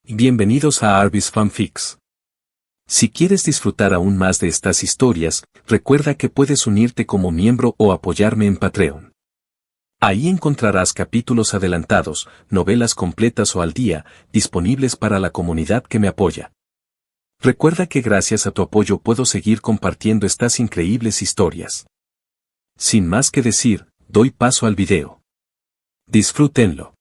Bienvenidos a Arbis Fanfics. Si quieres disfrutar aún más de estas historias, recuerda que puedes unirte como miembro o apoyarme en Patreon. Ahí encontrarás capítulos adelantados, novelas completas o al día, disponibles para la comunidad que me apoya. Recuerda que gracias a tu apoyo puedo seguir compartiendo estas increíbles historias. Sin más que decir, doy paso al video. Disfrútenlo.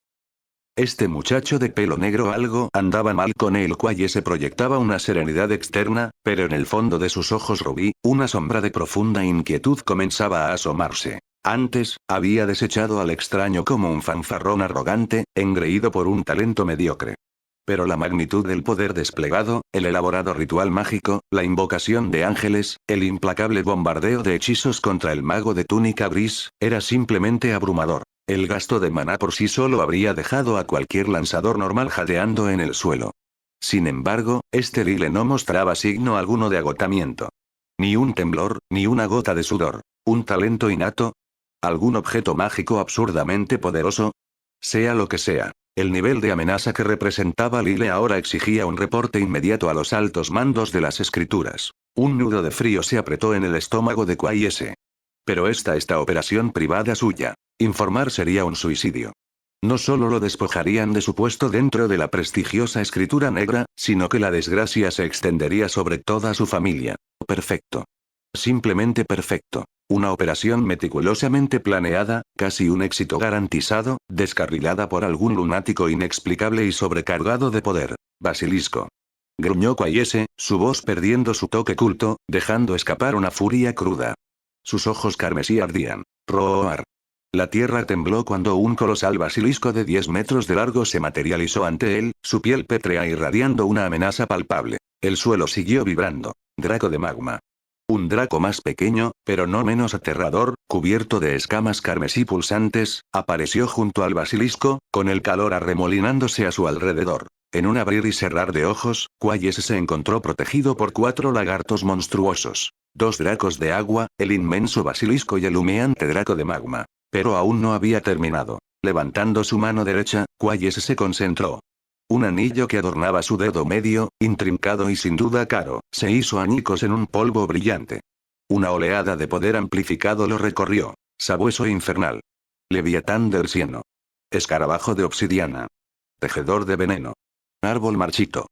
Este muchacho de pelo negro algo andaba mal con él. Quaye se proyectaba una serenidad externa, pero en el fondo de sus ojos rubí, una sombra de profunda inquietud comenzaba a asomarse. Antes, había desechado al extraño como un fanfarrón arrogante, engreído por un talento mediocre. Pero la magnitud del poder desplegado, el elaborado ritual mágico, la invocación de ángeles, el implacable bombardeo de hechizos contra el mago de túnica gris, era simplemente abrumador. El gasto de maná por sí solo habría dejado a cualquier lanzador normal jadeando en el suelo. Sin embargo, este Lile no mostraba signo alguno de agotamiento. Ni un temblor, ni una gota de sudor. ¿Un talento innato? ¿Algún objeto mágico absurdamente poderoso? Sea lo que sea. El nivel de amenaza que representaba Lile ahora exigía un reporte inmediato a los altos mandos de las escrituras. Un nudo de frío se apretó en el estómago de Quaye. Pero esta operación privada suya. Informar sería un suicidio. No solo lo despojarían de su puesto dentro de la prestigiosa escritura negra, sino que la desgracia se extendería sobre toda su familia. Perfecto. Simplemente perfecto. Una operación meticulosamente planeada, casi un éxito garantizado, descarrilada por algún lunático inexplicable y sobrecargado de poder. Basilisco. Gruñó Quaye, su voz perdiendo su toque culto, dejando escapar una furia cruda. Sus ojos carmesí ardían. Roar. La tierra tembló cuando un colosal basilisco de 10 metros de largo se materializó ante él, su piel pétrea irradiando una amenaza palpable. El suelo siguió vibrando. Draco de magma. Un draco más pequeño, pero no menos aterrador, cubierto de escamas carmesí pulsantes, apareció junto al basilisco, con el calor arremolinándose a su alrededor. En un abrir y cerrar de ojos, Quaye se encontró protegido por 4 lagartos monstruosos. 2 dracos de agua, el inmenso basilisco y el humeante draco de magma. Pero aún no había terminado. Levantando su mano derecha, Quaye se concentró. Un anillo que adornaba su dedo medio, intrincado y sin duda caro, se hizo añicos en un polvo brillante. Una oleada de poder amplificado lo recorrió. Sabueso infernal. Leviatán del cieno. Escarabajo de obsidiana. Tejedor de veneno. Árbol marchito.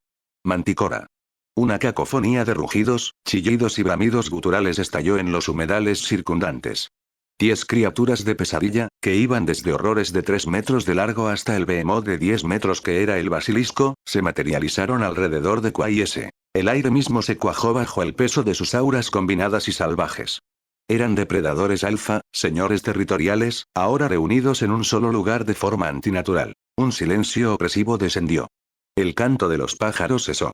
Manticora. Una cacofonía de rugidos, chillidos y bramidos guturales estalló en los humedales circundantes. 10 criaturas de pesadilla, que iban desde horrores de 3 metros de largo hasta el behemoth de 10 metros que era el basilisco, se materializaron alrededor de Quaye. El aire mismo se cuajó bajo el peso de sus auras combinadas y salvajes. Eran depredadores alfa, señores territoriales, ahora reunidos en un solo lugar de forma antinatural. Un silencio opresivo descendió. El canto de los pájaros cesó.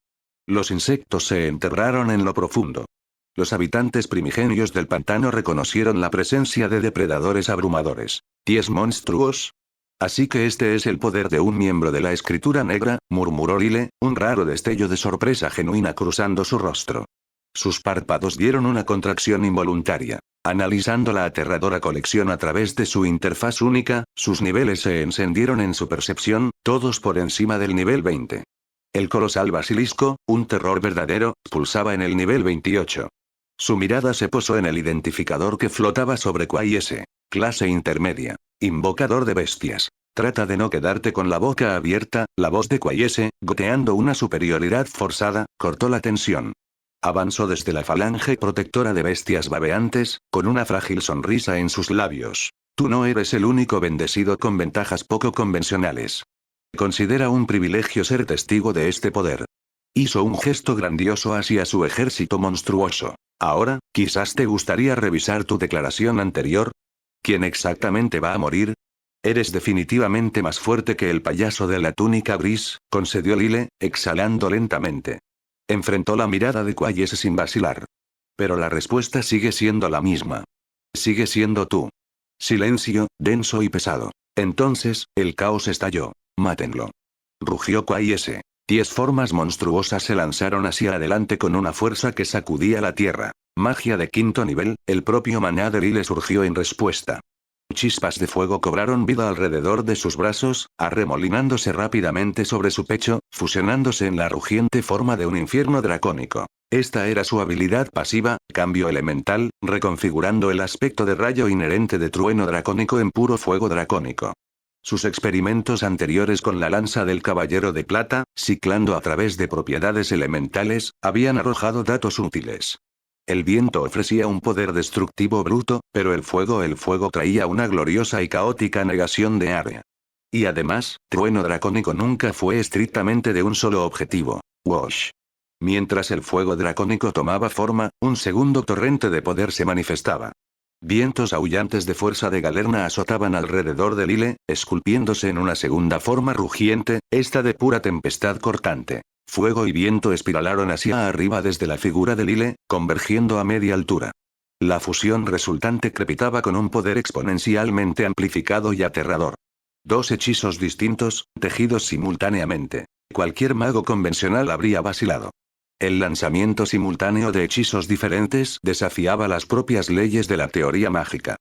Los insectos se enterraron en lo profundo. Los habitantes primigenios del pantano reconocieron la presencia de depredadores abrumadores. 10 monstruos. Así que este es el poder de un miembro de la escritura negra, murmuró Lile, un raro destello de sorpresa genuina cruzando su rostro. Sus párpados dieron una contracción involuntaria. Analizando la aterradora colección a través de su interfaz única, sus niveles se encendieron en su percepción, todos por encima del nivel 20. El colosal basilisco, un terror verdadero, pulsaba en el nivel 28. Su mirada se posó en el identificador que flotaba sobre Quaye. Clase intermedia. Invocador de bestias. Trata de no quedarte con la boca abierta. La voz de Quaye, goteando una superioridad forzada, cortó la tensión. Avanzó desde la falange protectora de bestias babeantes, con una frágil sonrisa en sus labios. Tú no eres el único bendecido con ventajas poco convencionales. Considera un privilegio ser testigo de este poder. Hizo un gesto grandioso hacia su ejército monstruoso. Ahora, quizás te gustaría revisar tu declaración anterior. ¿Quién exactamente va a morir? Eres definitivamente más fuerte que el payaso de la túnica gris, concedió Lile, exhalando lentamente. Enfrentó la mirada de Quaye sin vacilar. Pero la respuesta sigue siendo la misma. Sigue siendo tú. Silencio, denso y pesado. Entonces, el caos estalló. Mátenlo. Rugió Quaye. 10 formas monstruosas se lanzaron hacia adelante con una fuerza que sacudía la tierra. Magia de quinto nivel, el propio maná de Lile surgió en respuesta. Chispas de fuego cobraron vida alrededor de sus brazos, arremolinándose rápidamente sobre su pecho, fusionándose en la rugiente forma de un infierno dracónico. Esta era su habilidad pasiva, cambio elemental, reconfigurando el aspecto de rayo inherente de trueno dracónico en puro fuego dracónico. Sus experimentos anteriores con la lanza del Caballero de Plata, ciclando a través de propiedades elementales, habían arrojado datos útiles. El viento ofrecía un poder destructivo bruto, pero el fuego traía una gloriosa y caótica negación de área. Y además, trueno dracónico nunca fue estrictamente de un solo objetivo. Wash. Mientras el fuego dracónico tomaba forma, un segundo torrente de poder se manifestaba. Vientos aullantes de fuerza de Galerna azotaban alrededor de Lile, esculpiéndose en una segunda forma rugiente, esta de pura tempestad cortante. Fuego y viento espiralaron hacia arriba desde la figura de Lile, convergiendo a media altura. La fusión resultante crepitaba con un poder exponencialmente amplificado y aterrador. Dos hechizos distintos, tejidos simultáneamente. Cualquier mago convencional habría vacilado. El lanzamiento simultáneo de hechizos diferentes desafiaba las propias leyes de la teoría mágica.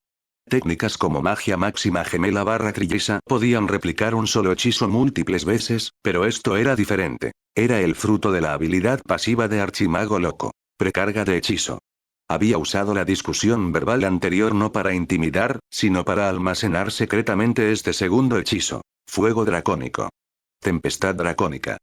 Técnicas como magia máxima gemela / trilliza podían replicar un solo hechizo múltiples veces, pero esto era diferente. Era el fruto de la habilidad pasiva de Archimago Loco. Precarga de hechizo. Había usado la discusión verbal anterior no para intimidar, sino para almacenar secretamente este segundo hechizo. Fuego dracónico. Tempestad dracónica.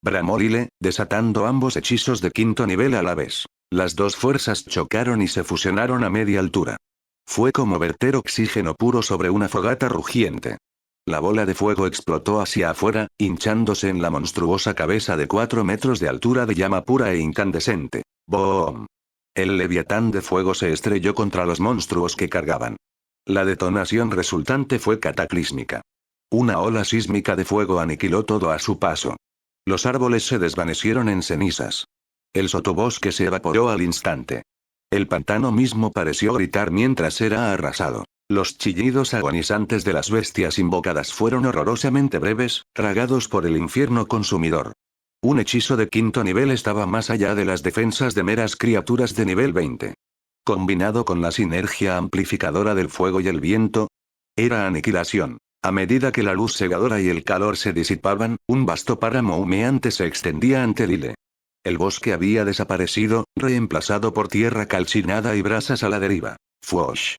Bramó Lile, desatando ambos hechizos de quinto nivel a la vez. Las dos fuerzas chocaron y se fusionaron a media altura. Fue como verter oxígeno puro sobre una fogata rugiente. La bola de fuego explotó hacia afuera, hinchándose en la monstruosa cabeza de 4 metros de altura de llama pura e incandescente. ¡Boom! El leviatán de fuego se estrelló contra los monstruos que cargaban. La detonación resultante fue cataclísmica. Una ola sísmica de fuego aniquiló todo a su paso. Los árboles se desvanecieron en cenizas. El sotobosque se evaporó al instante. El pantano mismo pareció gritar mientras era arrasado. Los chillidos agonizantes de las bestias invocadas fueron horrorosamente breves, tragados por el infierno consumidor. Un hechizo de quinto nivel estaba más allá de las defensas de meras criaturas de nivel 20. Combinado con la sinergia amplificadora del fuego y el viento, era aniquilación. A medida que la luz cegadora y el calor se disipaban, un vasto páramo humeante se extendía ante Lile. El bosque había desaparecido, reemplazado por tierra calcinada y brasas a la deriva. ¡Fwosh!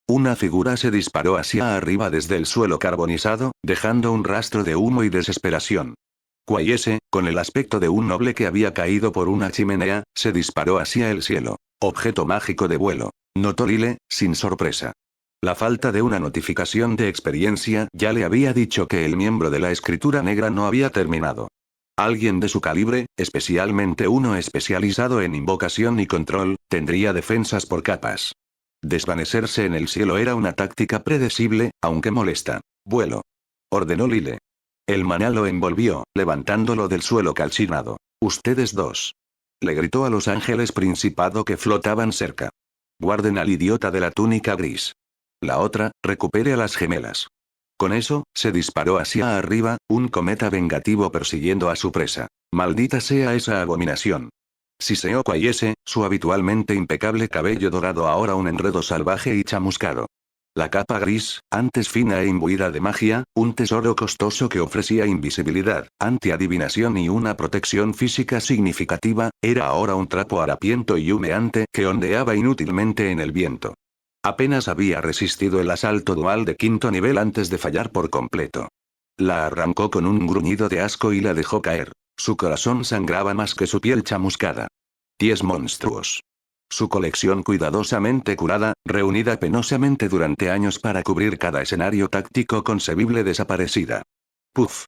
Una figura se disparó hacia arriba desde el suelo carbonizado, dejando un rastro de humo y desesperación. Quayese, con el aspecto de un noble que había caído por una chimenea, se disparó hacia el cielo. Objeto mágico de vuelo. Notó Lile, sin sorpresa. La falta de una notificación de experiencia ya le había dicho que el miembro de la escritura negra no había terminado. Alguien de su calibre, especialmente uno especializado en invocación y control, tendría defensas por capas. Desvanecerse en el cielo era una táctica predecible, aunque molesta. Vuelo. Ordenó Lile. El maná lo envolvió, levantándolo del suelo calcinado. Ustedes dos. Le gritó a los ángeles principado que flotaban cerca. Guarden al idiota de la túnica gris. La otra, recupere a las gemelas. Con eso, se disparó hacia arriba, un cometa vengativo persiguiendo a su presa. Maldita sea esa abominación. Siseó Quayese, su habitualmente impecable cabello dorado ahora un enredo salvaje y chamuscado. La capa gris, antes fina e imbuida de magia, un tesoro costoso que ofrecía invisibilidad, antiadivinación y una protección física significativa, era ahora un trapo harapiento y humeante que ondeaba inútilmente en el viento. Apenas había resistido el asalto dual de quinto nivel antes de fallar por completo. La arrancó con un gruñido de asco y la dejó caer. Su corazón sangraba más que su piel chamuscada. 10 monstruos. Su colección cuidadosamente curada, reunida penosamente durante años para cubrir cada escenario táctico concebible desaparecida. Puf.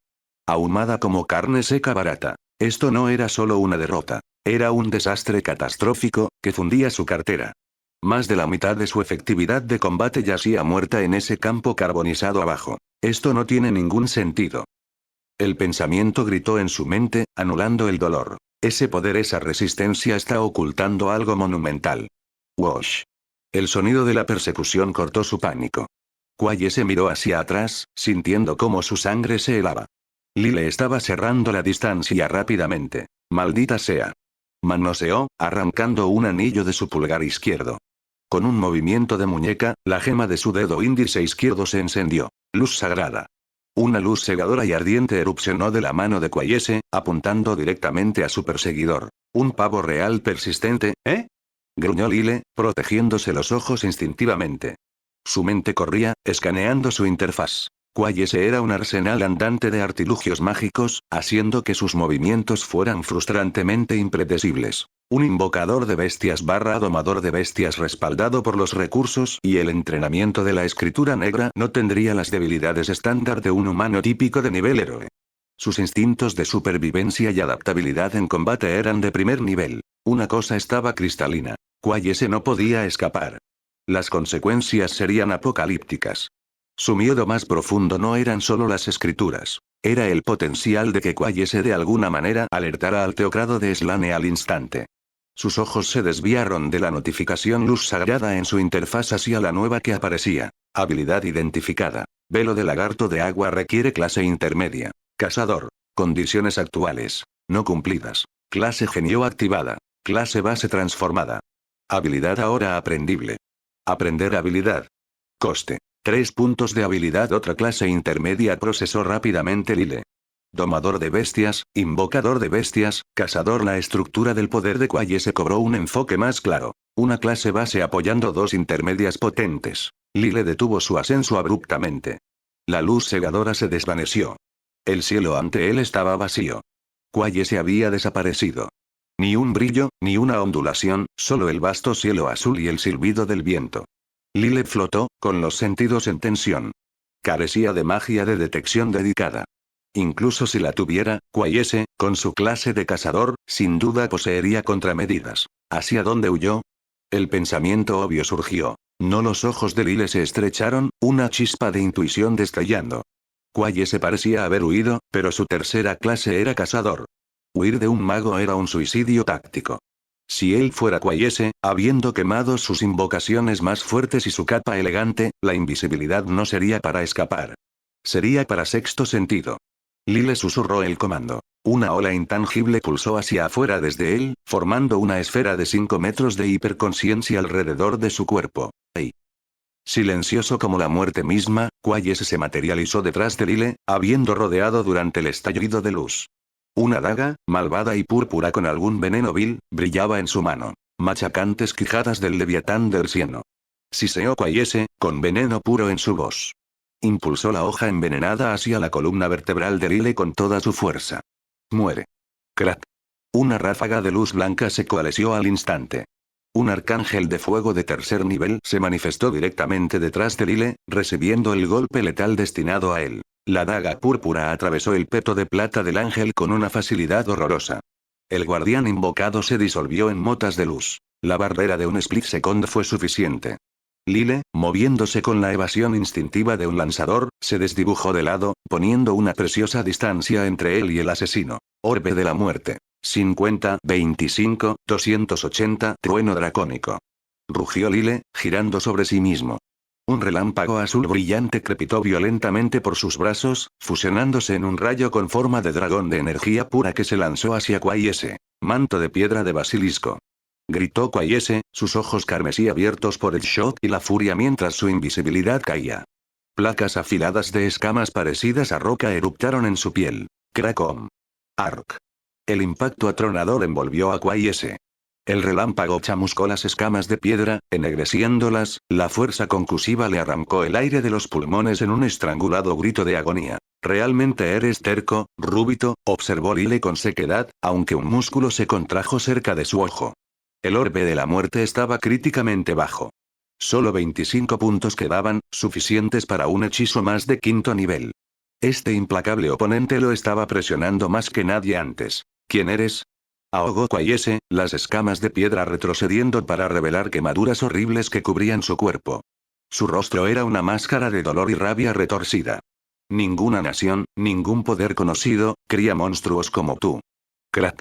Ahumada como carne seca barata. Esto no era solo una derrota. Era un desastre catastrófico, que fundía su cartera. Más de la mitad de su efectividad de combate yacía muerta en ese campo carbonizado abajo. Esto no tiene ningún sentido. El pensamiento gritó en su mente, anulando el dolor. Ese poder, esa resistencia está ocultando algo monumental. Wash. El sonido de la persecución cortó su pánico. Quayese miró hacia atrás, sintiendo cómo su sangre se helaba. Lile estaba cerrando la distancia rápidamente. Maldita sea. Manoseó, arrancando un anillo de su pulgar izquierdo. Con un movimiento de muñeca, la gema de su dedo índice izquierdo se encendió. Luz sagrada. Una luz cegadora y ardiente erupcionó de la mano de Quayese, apuntando directamente a su perseguidor. Un pavo real persistente, ¿eh? Gruñó Lyle, protegiéndose los ojos instintivamente. Su mente corría, escaneando su interfaz. Quayese era un arsenal andante de artilugios mágicos, haciendo que sus movimientos fueran frustrantemente impredecibles. Un invocador de bestias / domador de bestias respaldado por los recursos y el entrenamiento de la escritura negra no tendría las debilidades estándar de un humano típico de nivel héroe. Sus instintos de supervivencia y adaptabilidad en combate eran de primer nivel. Una cosa estaba cristalina. Quayese no podía escapar. Las consecuencias serían apocalípticas. Su miedo más profundo no eran solo las escrituras. Era el potencial de que Quayese de alguna manera alertara al teocrado de Slane al instante. Sus ojos se desviaron de la notificación luz sagrada en su interfaz hacia la nueva que aparecía. Habilidad identificada. Velo de lagarto de agua requiere clase intermedia. Cazador. Condiciones actuales. No cumplidas. Clase genio activada. Clase base transformada. Habilidad ahora aprendible. Aprender habilidad. Coste. 3 puntos de habilidad. Otra clase intermedia procesó rápidamente Lyle. Domador de bestias, invocador de bestias, cazador. La estructura del poder de Quayese cobró un enfoque más claro. Una clase base apoyando 2 intermedias potentes. Lyle detuvo su ascenso abruptamente. La luz cegadora se desvaneció. El cielo ante él estaba vacío. Quayese había desaparecido. Ni un brillo, ni una ondulación, solo el vasto cielo azul y el silbido del viento. Lyle flotó, con los sentidos en tensión. Carecía de magia de detección dedicada. Incluso si la tuviera, Quayese, con su clase de cazador, sin duda poseería contramedidas. ¿Hacia dónde huyó? El pensamiento obvio surgió. No, los ojos de Lyle se estrecharon, una chispa de intuición destellando. Quayese parecía haber huido, pero su tercera clase era cazador. Huir de un mago era un suicidio táctico. Si él fuera Quayese, habiendo quemado sus invocaciones más fuertes y su capa elegante, la invisibilidad no sería para escapar. Sería para sexto sentido. Lyle susurró el comando. Una ola intangible pulsó hacia afuera desde él, formando una esfera de 5 metros de hiperconciencia alrededor de su cuerpo. ¡Ey! Silencioso como la muerte misma, Quayese se materializó detrás de Lyle, habiendo rodeado durante el estallido de luz. Una daga, malvada y púrpura con algún veneno vil, brillaba en su mano. Machacantes quijadas del leviatán del cieno. Siseó Quayese, con veneno puro en su voz. Impulsó la hoja envenenada hacia la columna vertebral de Lyle con toda su fuerza. Muere. Crack. Una ráfaga de luz blanca se coalesció al instante. Un arcángel de fuego de tercer nivel se manifestó directamente detrás de Lyle, recibiendo el golpe letal destinado a él. La daga púrpura atravesó el peto de plata del ángel con una facilidad horrorosa. El guardián invocado se disolvió en motas de luz. La barrera de un split second fue suficiente. Lyle, moviéndose con la evasión instintiva de un lanzador, se desdibujó de lado, poniendo una preciosa distancia entre él y el asesino. Orbe de la muerte. 50, 25, 280, trueno dracónico. Rugió Lyle, girando sobre sí mismo. Un relámpago azul brillante crepitó violentamente por sus brazos, fusionándose en un rayo con forma de dragón de energía pura que se lanzó hacia Quayese. Manto de piedra de basilisco. Gritó Quayese, sus ojos carmesí abiertos por el shock y la furia mientras su invisibilidad caía. Placas afiladas de escamas parecidas a roca eruptaron en su piel. Cracom. Arc. El impacto atronador envolvió a Quayese. El relámpago chamuscó las escamas de piedra, ennegreciéndolas, la fuerza concusiva le arrancó el aire de los pulmones en un estrangulado grito de agonía. ¿Realmente eres terco, Rúbito?, observó Lyle con sequedad, aunque un músculo se contrajo cerca de su ojo. El orbe de la muerte estaba críticamente bajo. Solo 25 puntos quedaban, suficientes para un hechizo más de quinto nivel. Este implacable oponente lo estaba presionando más que nadie antes. ¿Quién eres? Ahogó Quayese, las escamas de piedra retrocediendo para revelar quemaduras horribles que cubrían su cuerpo. Su rostro era una máscara de dolor y rabia retorcida. Ninguna nación, ningún poder conocido, cría monstruos como tú. Crack.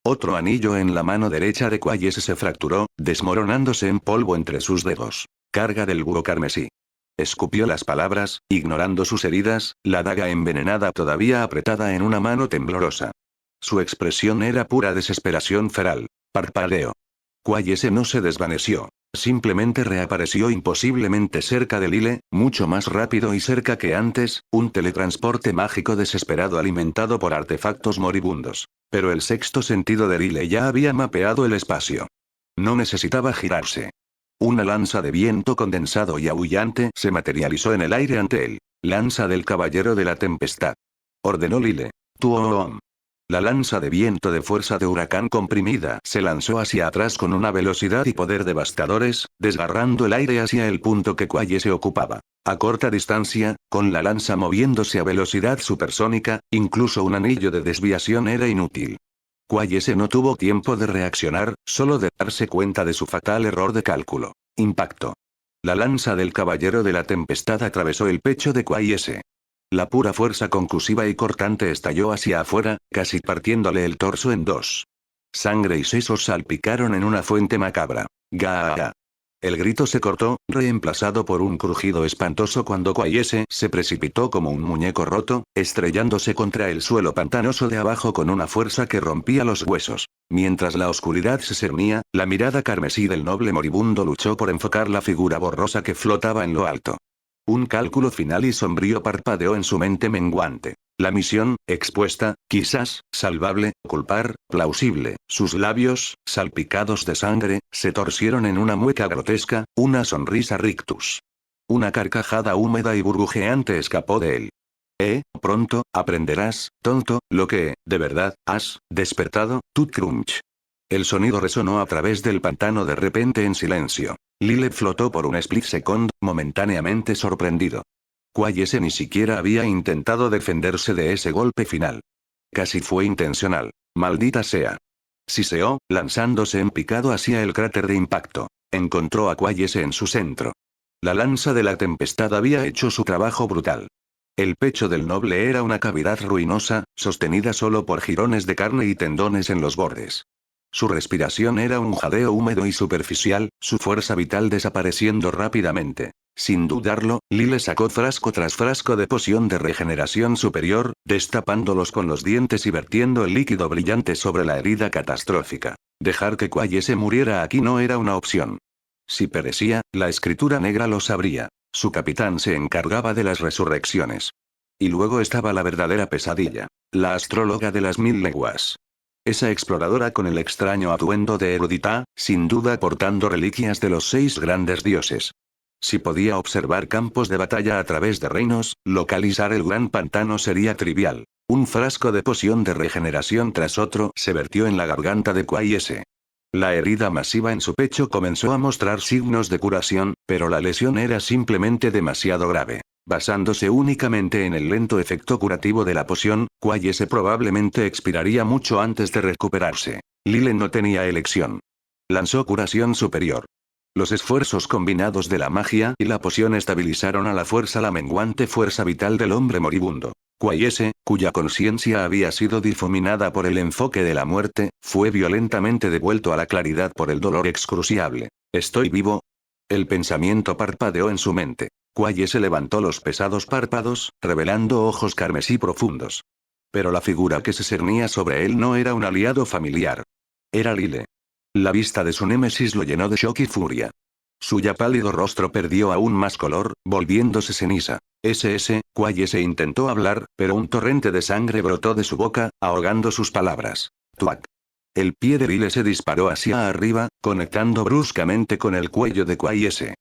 Otro anillo en la mano derecha de Quayese se fracturó, desmoronándose en polvo entre sus dedos. Carga del búho carmesí. Escupió las palabras, ignorando sus heridas, la daga envenenada todavía apretada en una mano temblorosa. Su expresión era pura desesperación feral. Parpadeo. Quayese no se desvaneció. Simplemente reapareció imposiblemente cerca de Lile, mucho más rápido y cerca que antes, un teletransporte mágico desesperado alimentado por artefactos moribundos. Pero el sexto sentido de Lile ya había mapeado el espacio. No necesitaba girarse. Una lanza de viento condensado y aullante se materializó en el aire ante él. Lanza del Caballero de la Tempestad. Ordenó Lile. Tuoom. La lanza de viento de fuerza de huracán comprimida se lanzó hacia atrás con una velocidad y poder devastadores, desgarrando el aire hacia el punto que Quaye se ocupaba. A corta distancia, con la lanza moviéndose a velocidad supersónica, incluso un anillo de desviación era inútil. Quaye no tuvo tiempo de reaccionar, solo de darse cuenta de su fatal error de cálculo. Impacto. La lanza del Caballero de la Tempestad atravesó el pecho de Quaye. La pura fuerza concusiva y cortante estalló hacia afuera, casi partiéndole el torso en dos. Sangre y sesos salpicaron en una fuente macabra. ¡Gaa! El grito se cortó, reemplazado por un crujido espantoso cuando Quaye se precipitó como un muñeco roto, estrellándose contra el suelo pantanoso de abajo con una fuerza que rompía los huesos. Mientras la oscuridad se cernía, la mirada carmesí del noble moribundo luchó por enfocar la figura borrosa que flotaba en lo alto. Un cálculo final y sombrío parpadeó en su mente menguante. La misión, expuesta, quizás, salvable, culpar, plausible. Sus labios, salpicados de sangre, se torcieron en una mueca grotesca, una sonrisa rictus. Una carcajada húmeda y burbujeante escapó de él. Pronto, aprenderás, tonto, lo que, de verdad, has despertado, Tut Crunch. El sonido resonó a través del pantano de repente en silencio. Lile flotó por un split second, momentáneamente sorprendido. Quaye ni siquiera había intentado defenderse de ese golpe final. Casi fue intencional. Maldita sea. Siseó, lanzándose en picado hacia el cráter de impacto. Encontró a Quaye en su centro. La lanza de la tempestad había hecho su trabajo brutal. El pecho del noble era una cavidad ruinosa, sostenida solo por jirones de carne y tendones en los bordes. Su respiración era un jadeo húmedo y superficial, su fuerza vital desapareciendo rápidamente. Sin dudarlo, Lile sacó frasco tras frasco de poción de regeneración superior, destapándolos con los dientes y vertiendo el líquido brillante sobre la herida catastrófica. Dejar que Quaye muriera aquí no era una opción. Si perecía, la escritura negra lo sabría. Su capitán se encargaba de las resurrecciones. Y luego estaba la verdadera pesadilla. La astróloga de las 1000 leguas. Esa exploradora con el extraño atuendo de erudita, sin duda portando reliquias de los 6 grandes dioses. Si podía observar campos de batalla a través de reinos, localizar el gran pantano sería trivial. Un frasco de poción de regeneración tras otro se vertió en la garganta de Quaye. La herida masiva en su pecho comenzó a mostrar signos de curación, pero la lesión era simplemente demasiado grave. Basándose únicamente en el lento efecto curativo de la poción, Quaye probablemente expiraría mucho antes de recuperarse. Lile no tenía elección. Lanzó curación superior. Los esfuerzos combinados de la magia y la poción estabilizaron a la fuerza la menguante fuerza vital del hombre moribundo. Quaye, cuya conciencia había sido difuminada por el enfoque de la muerte, fue violentamente devuelto a la claridad por el dolor excruciable. ¿Estoy vivo? El pensamiento parpadeó en su mente. Quaye levantó los pesados párpados, revelando ojos carmesí profundos. Pero la figura que se cernía sobre él no era un aliado familiar. Era Lile. La vista de su némesis lo llenó de shock y furia. Su ya pálido rostro perdió aún más color, volviéndose ceniza. Quaye intentó hablar, pero un torrente de sangre brotó de su boca, ahogando sus palabras. Tuac. El pie de Lile se disparó hacia arriba, conectando bruscamente con el cuello de Quaye.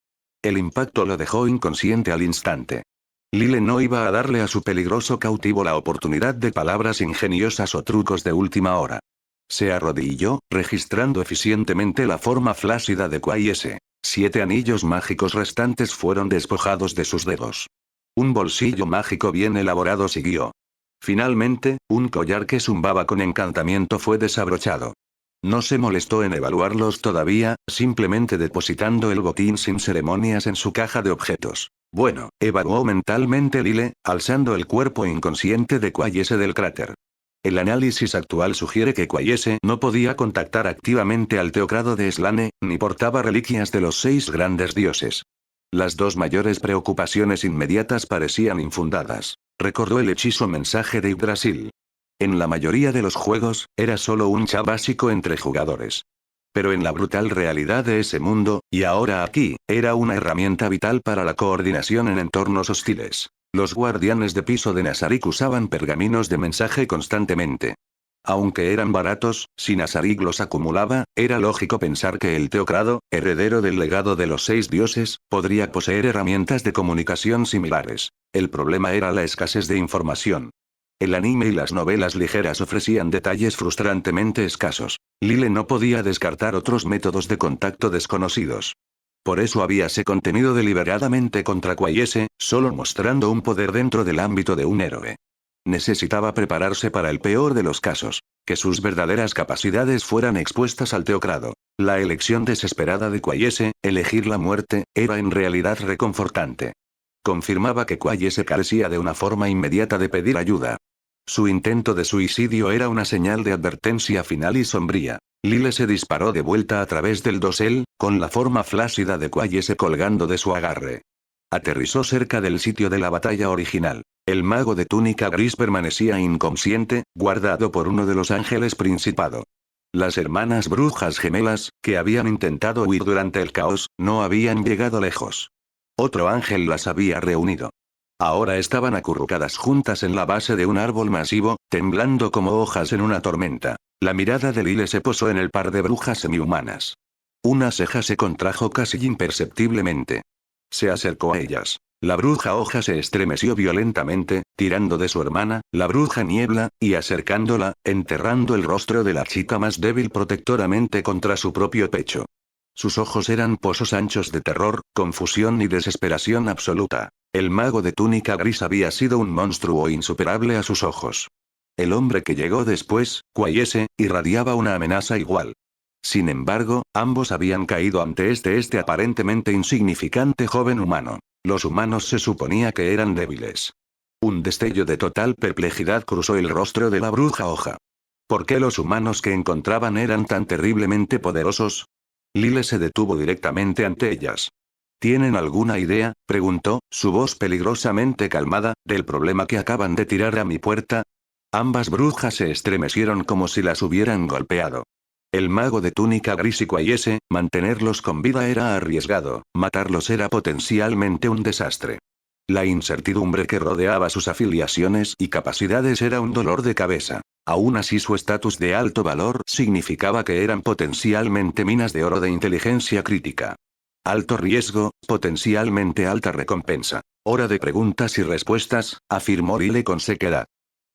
El impacto lo dejó inconsciente al instante. Lile no iba a darle a su peligroso cautivo la oportunidad de palabras ingeniosas o trucos de última hora. Se arrodilló, registrando eficientemente la forma flácida de Quaye. 7 anillos mágicos restantes fueron despojados de sus dedos. Un bolsillo mágico bien elaborado siguió. Finalmente, un collar que zumbaba con encantamiento fue desabrochado. No se molestó en evaluarlos todavía, simplemente depositando el botín sin ceremonias en su caja de objetos. Bueno, evaluó mentalmente Lile, alzando el cuerpo inconsciente de Quaye del cráter. El análisis actual sugiere que Quaye no podía contactar activamente al teocrado de Slane, ni portaba reliquias de los 6 grandes dioses. Las 2 mayores preocupaciones inmediatas parecían infundadas. Recordó el hechizo mensaje de Yggdrasil. En la mayoría de los juegos, era solo un chat básico entre jugadores. Pero en la brutal realidad de ese mundo, y ahora aquí, era una herramienta vital para la coordinación en entornos hostiles. Los guardianes de piso de Nazarik usaban pergaminos de mensaje constantemente. Aunque eran baratos, si Nazarik los acumulaba, era lógico pensar que el teocrado, heredero del legado de los 6 dioses, podría poseer herramientas de comunicación similares. El problema era la escasez de información. El anime y las novelas ligeras ofrecían detalles frustrantemente escasos. Lile no podía descartar otros métodos de contacto desconocidos. Por eso habíase contenido deliberadamente contra Quayese, solo mostrando un poder dentro del ámbito de un héroe. Necesitaba prepararse para el peor de los casos, que sus verdaderas capacidades fueran expuestas al teocrado. La elección desesperada de Quayese, elegir la muerte, era en realidad reconfortante. Confirmaba que Quayese carecía de una forma inmediata de pedir ayuda. Su intento de suicidio era una señal de advertencia final y sombría. Lile se disparó de vuelta a través del dosel, con la forma flácida de Quayese colgando de su agarre. Aterrizó cerca del sitio de la batalla original. El mago de túnica gris permanecía inconsciente, guardado por uno de los ángeles principado. Las hermanas brujas gemelas, que habían intentado huir durante el caos, no habían llegado lejos. Otro ángel las había reunido. Ahora estaban acurrucadas juntas en la base de un árbol masivo, temblando como hojas en una tormenta. La mirada de Lile se posó en el par de brujas semihumanas. Una ceja se contrajo casi imperceptiblemente. Se acercó a ellas. La bruja hoja se estremeció violentamente, tirando de su hermana, la bruja niebla, y acercándola, enterrando el rostro de la chica más débil protectoramente contra su propio pecho. Sus ojos eran pozos anchos de terror, confusión y desesperación absoluta. El mago de túnica gris había sido un monstruo insuperable a sus ojos. El hombre que llegó después, Quayese, irradiaba una amenaza igual. Sin embargo, ambos habían caído ante este aparentemente insignificante joven humano. Los humanos se suponía que eran débiles. Un destello de total perplejidad cruzó el rostro de la bruja hoja. ¿Por qué los humanos que encontraban eran tan terriblemente poderosos? Lile se detuvo directamente ante ellas. ¿Tienen alguna idea?, preguntó, su voz peligrosamente calmada, del problema que acaban de tirar a mi puerta. Ambas brujas se estremecieron como si las hubieran golpeado. El mago de túnica gris y Quayese, mantenerlos con vida era arriesgado, matarlos era potencialmente un desastre. La incertidumbre que rodeaba sus afiliaciones y capacidades era un dolor de cabeza. Aún así su estatus de alto valor significaba que eran potencialmente minas de oro de inteligencia crítica. Alto riesgo, potencialmente alta recompensa. Hora de preguntas y respuestas, afirmó Lile con sequedad.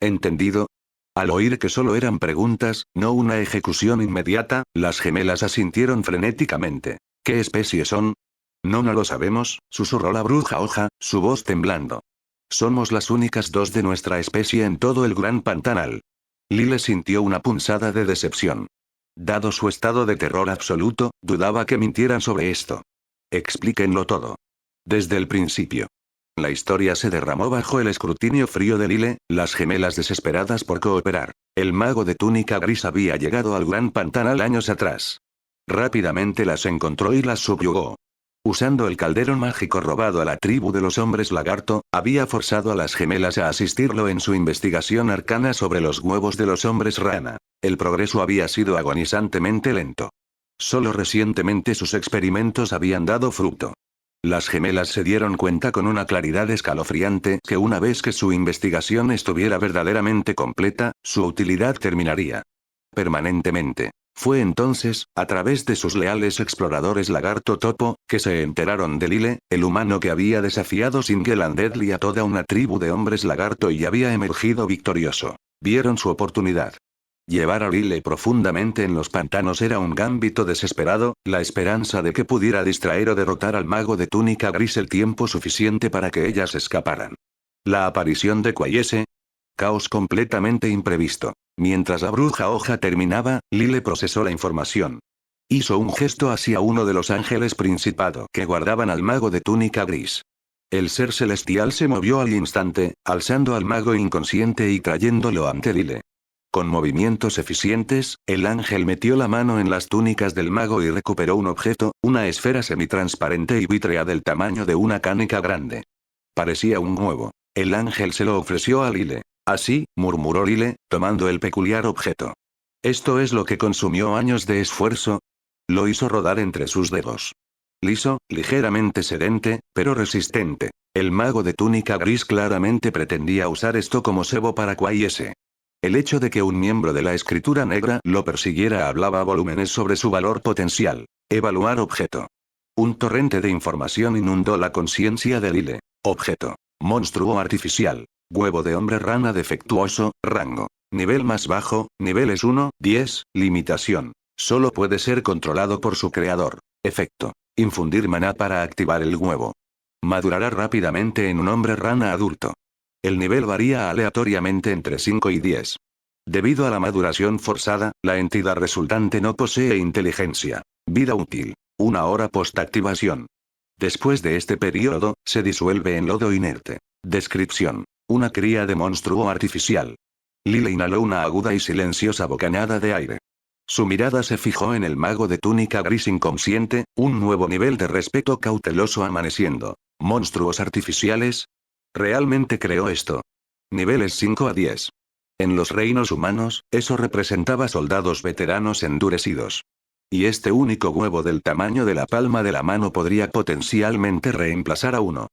¿Entendido? Al oír que solo eran preguntas, no una ejecución inmediata, las gemelas asintieron frenéticamente. ¿Qué especie son? No lo sabemos, susurró la bruja hoja, su voz temblando. Somos las únicas dos de nuestra especie en todo el gran pantanal. Lile sintió una punzada de decepción. Dado su estado de terror absoluto, dudaba que mintieran sobre esto. Explíquenlo todo. Desde el principio. La historia se derramó bajo el escrutinio frío de Lile, las gemelas desesperadas por cooperar. El mago de túnica gris había llegado al gran pantanal años atrás. Rápidamente las encontró y las subyugó. Usando el caldero mágico robado a la tribu de los hombres lagarto, había forzado a las gemelas a asistirlo en su investigación arcana sobre los huevos de los hombres rana. El progreso había sido agonizantemente lento. Solo recientemente sus experimentos habían dado fruto. Las gemelas se dieron cuenta con una claridad escalofriante que una vez que su investigación estuviera verdaderamente completa, su utilidad terminaría permanentemente. Fue entonces, a través de sus leales exploradores lagarto topo, que se enteraron de Lile, el humano que había desafiado single-handedly a toda una tribu de hombres lagarto y había emergido victorioso. Vieron su oportunidad. Llevar a Lile profundamente en los pantanos era un gambito desesperado, la esperanza de que pudiera distraer o derrotar al mago de túnica gris el tiempo suficiente para que ellas escaparan. La aparición de Quayese. Caos completamente imprevisto. Mientras la bruja hoja terminaba, Lile procesó la información. Hizo un gesto hacia uno de los ángeles principado que guardaban al mago de túnica gris. El ser celestial se movió al instante, alzando al mago inconsciente y trayéndolo ante Lile. Con movimientos eficientes, el ángel metió la mano en las túnicas del mago y recuperó un objeto, una esfera semitransparente y vítrea del tamaño de una canica grande. Parecía un huevo. El ángel se lo ofreció a Lile. Así, murmuró Lile, tomando el peculiar objeto. ¿Esto es lo que consumió años de esfuerzo? Lo hizo rodar entre sus dedos. Liso, ligeramente sedente, pero resistente. El mago de túnica gris claramente pretendía usar esto como cebo para Quayese. El hecho de que un miembro de la escritura negra lo persiguiera hablaba a volúmenes sobre su valor potencial. Evaluar objeto. Un torrente de información inundó la conciencia de Lyle. Objeto. Monstruo artificial. Huevo de hombre rana defectuoso, rango. Nivel más bajo, niveles 1, 10, limitación. Solo puede ser controlado por su creador. Efecto. Infundir maná para activar el huevo. Madurará rápidamente en un hombre rana adulto. El nivel varía aleatoriamente entre 5 y 10. Debido a la maduración forzada, la entidad resultante no posee inteligencia. Vida útil. 1 hora post-activación. Después de este periodo, se disuelve en lodo inerte. Descripción. Una cría de monstruo artificial. Lyle inhaló una aguda y silenciosa bocanada de aire. Su mirada se fijó en el mago de túnica gris inconsciente, un nuevo nivel de respeto cauteloso amaneciendo. ¿Monstruos artificiales? ¿Realmente creó esto? Niveles 5 a 10. En los reinos humanos, eso representaba soldados veteranos endurecidos. Y este único huevo del tamaño de la palma de la mano podría potencialmente reemplazar a uno.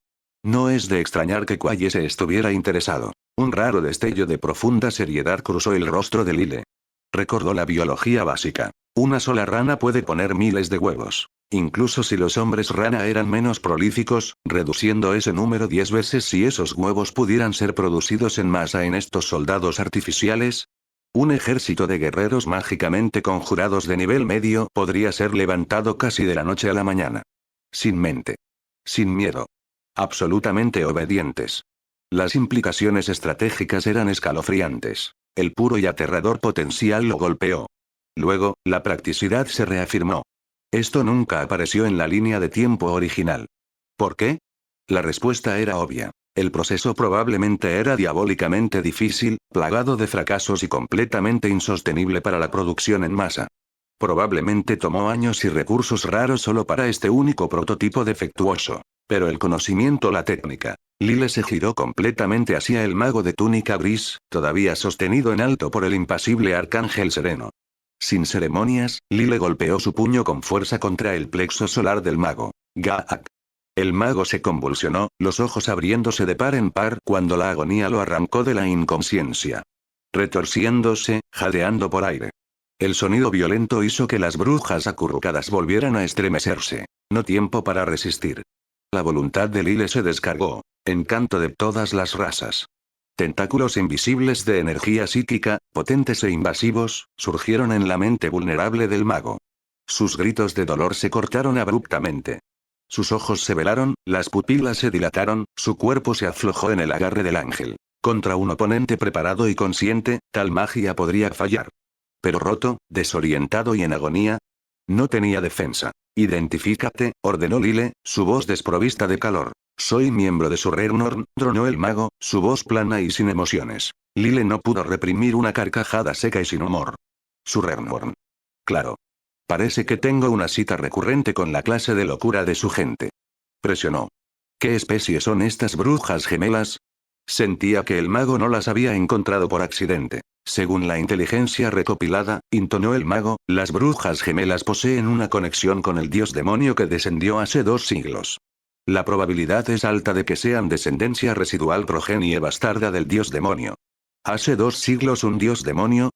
No es de extrañar que Quayese estuviera interesado. Un raro destello de profunda seriedad cruzó el rostro de Lyle. Recordó la biología básica. Una sola rana puede poner miles de huevos. Incluso si los hombres rana eran menos prolíficos, reduciendo ese número 10 veces si esos huevos pudieran ser producidos en masa en estos soldados artificiales. Un ejército de guerreros mágicamente conjurados de nivel medio podría ser levantado casi de la noche a la mañana. Sin mente. Sin miedo. Absolutamente obedientes. Las implicaciones estratégicas eran escalofriantes. El puro y aterrador potencial lo golpeó. Luego, la practicidad se reafirmó. Esto nunca apareció en la línea de tiempo original. ¿Por qué? La respuesta era obvia. El proceso probablemente era diabólicamente difícil, plagado de fracasos y completamente insostenible para la producción en masa. Probablemente tomó años y recursos raros solo para este único prototipo defectuoso. Pero el conocimiento, la técnica. Lyle se giró completamente hacia el mago de túnica gris, todavía sostenido en alto por el impasible arcángel sereno. Sin ceremonias, Lyle golpeó su puño con fuerza contra el plexo solar del mago. Gaak. El mago se convulsionó, los ojos abriéndose de par en par cuando la agonía lo arrancó de la inconsciencia. Retorciéndose, jadeando por aire. El sonido violento hizo que las brujas acurrucadas volvieran a estremecerse. No tiempo para resistir. La voluntad de Lyle se descargó. Encanto de todas las razas. Tentáculos invisibles de energía psíquica, potentes e invasivos, surgieron en la mente vulnerable del mago. Sus gritos de dolor se cortaron abruptamente. Sus ojos se velaron, las pupilas se dilataron, su cuerpo se aflojó en el agarre del ángel. Contra un oponente preparado y consciente, tal magia podría fallar. Pero roto, desorientado y en agonía, no tenía defensa. Identifícate, ordenó Lyle, su voz desprovista de calor. Soy miembro de Surrenorn, tronó el mago, su voz plana y sin emociones. Lyle no pudo reprimir una carcajada seca y sin humor. Surrenorn. Claro. Parece que tengo una cita recurrente con la clase de locura de su gente. Presionó. ¿Qué especie son estas brujas gemelas? Sentía que el mago no las había encontrado por accidente. Según la inteligencia recopilada, intonó el mago, las brujas gemelas poseen una conexión con el dios demonio que descendió hace 2 siglos. La probabilidad es alta de que sean descendencia residual progenie bastarda del dios demonio. ¿Hace 2 siglos un dios demonio?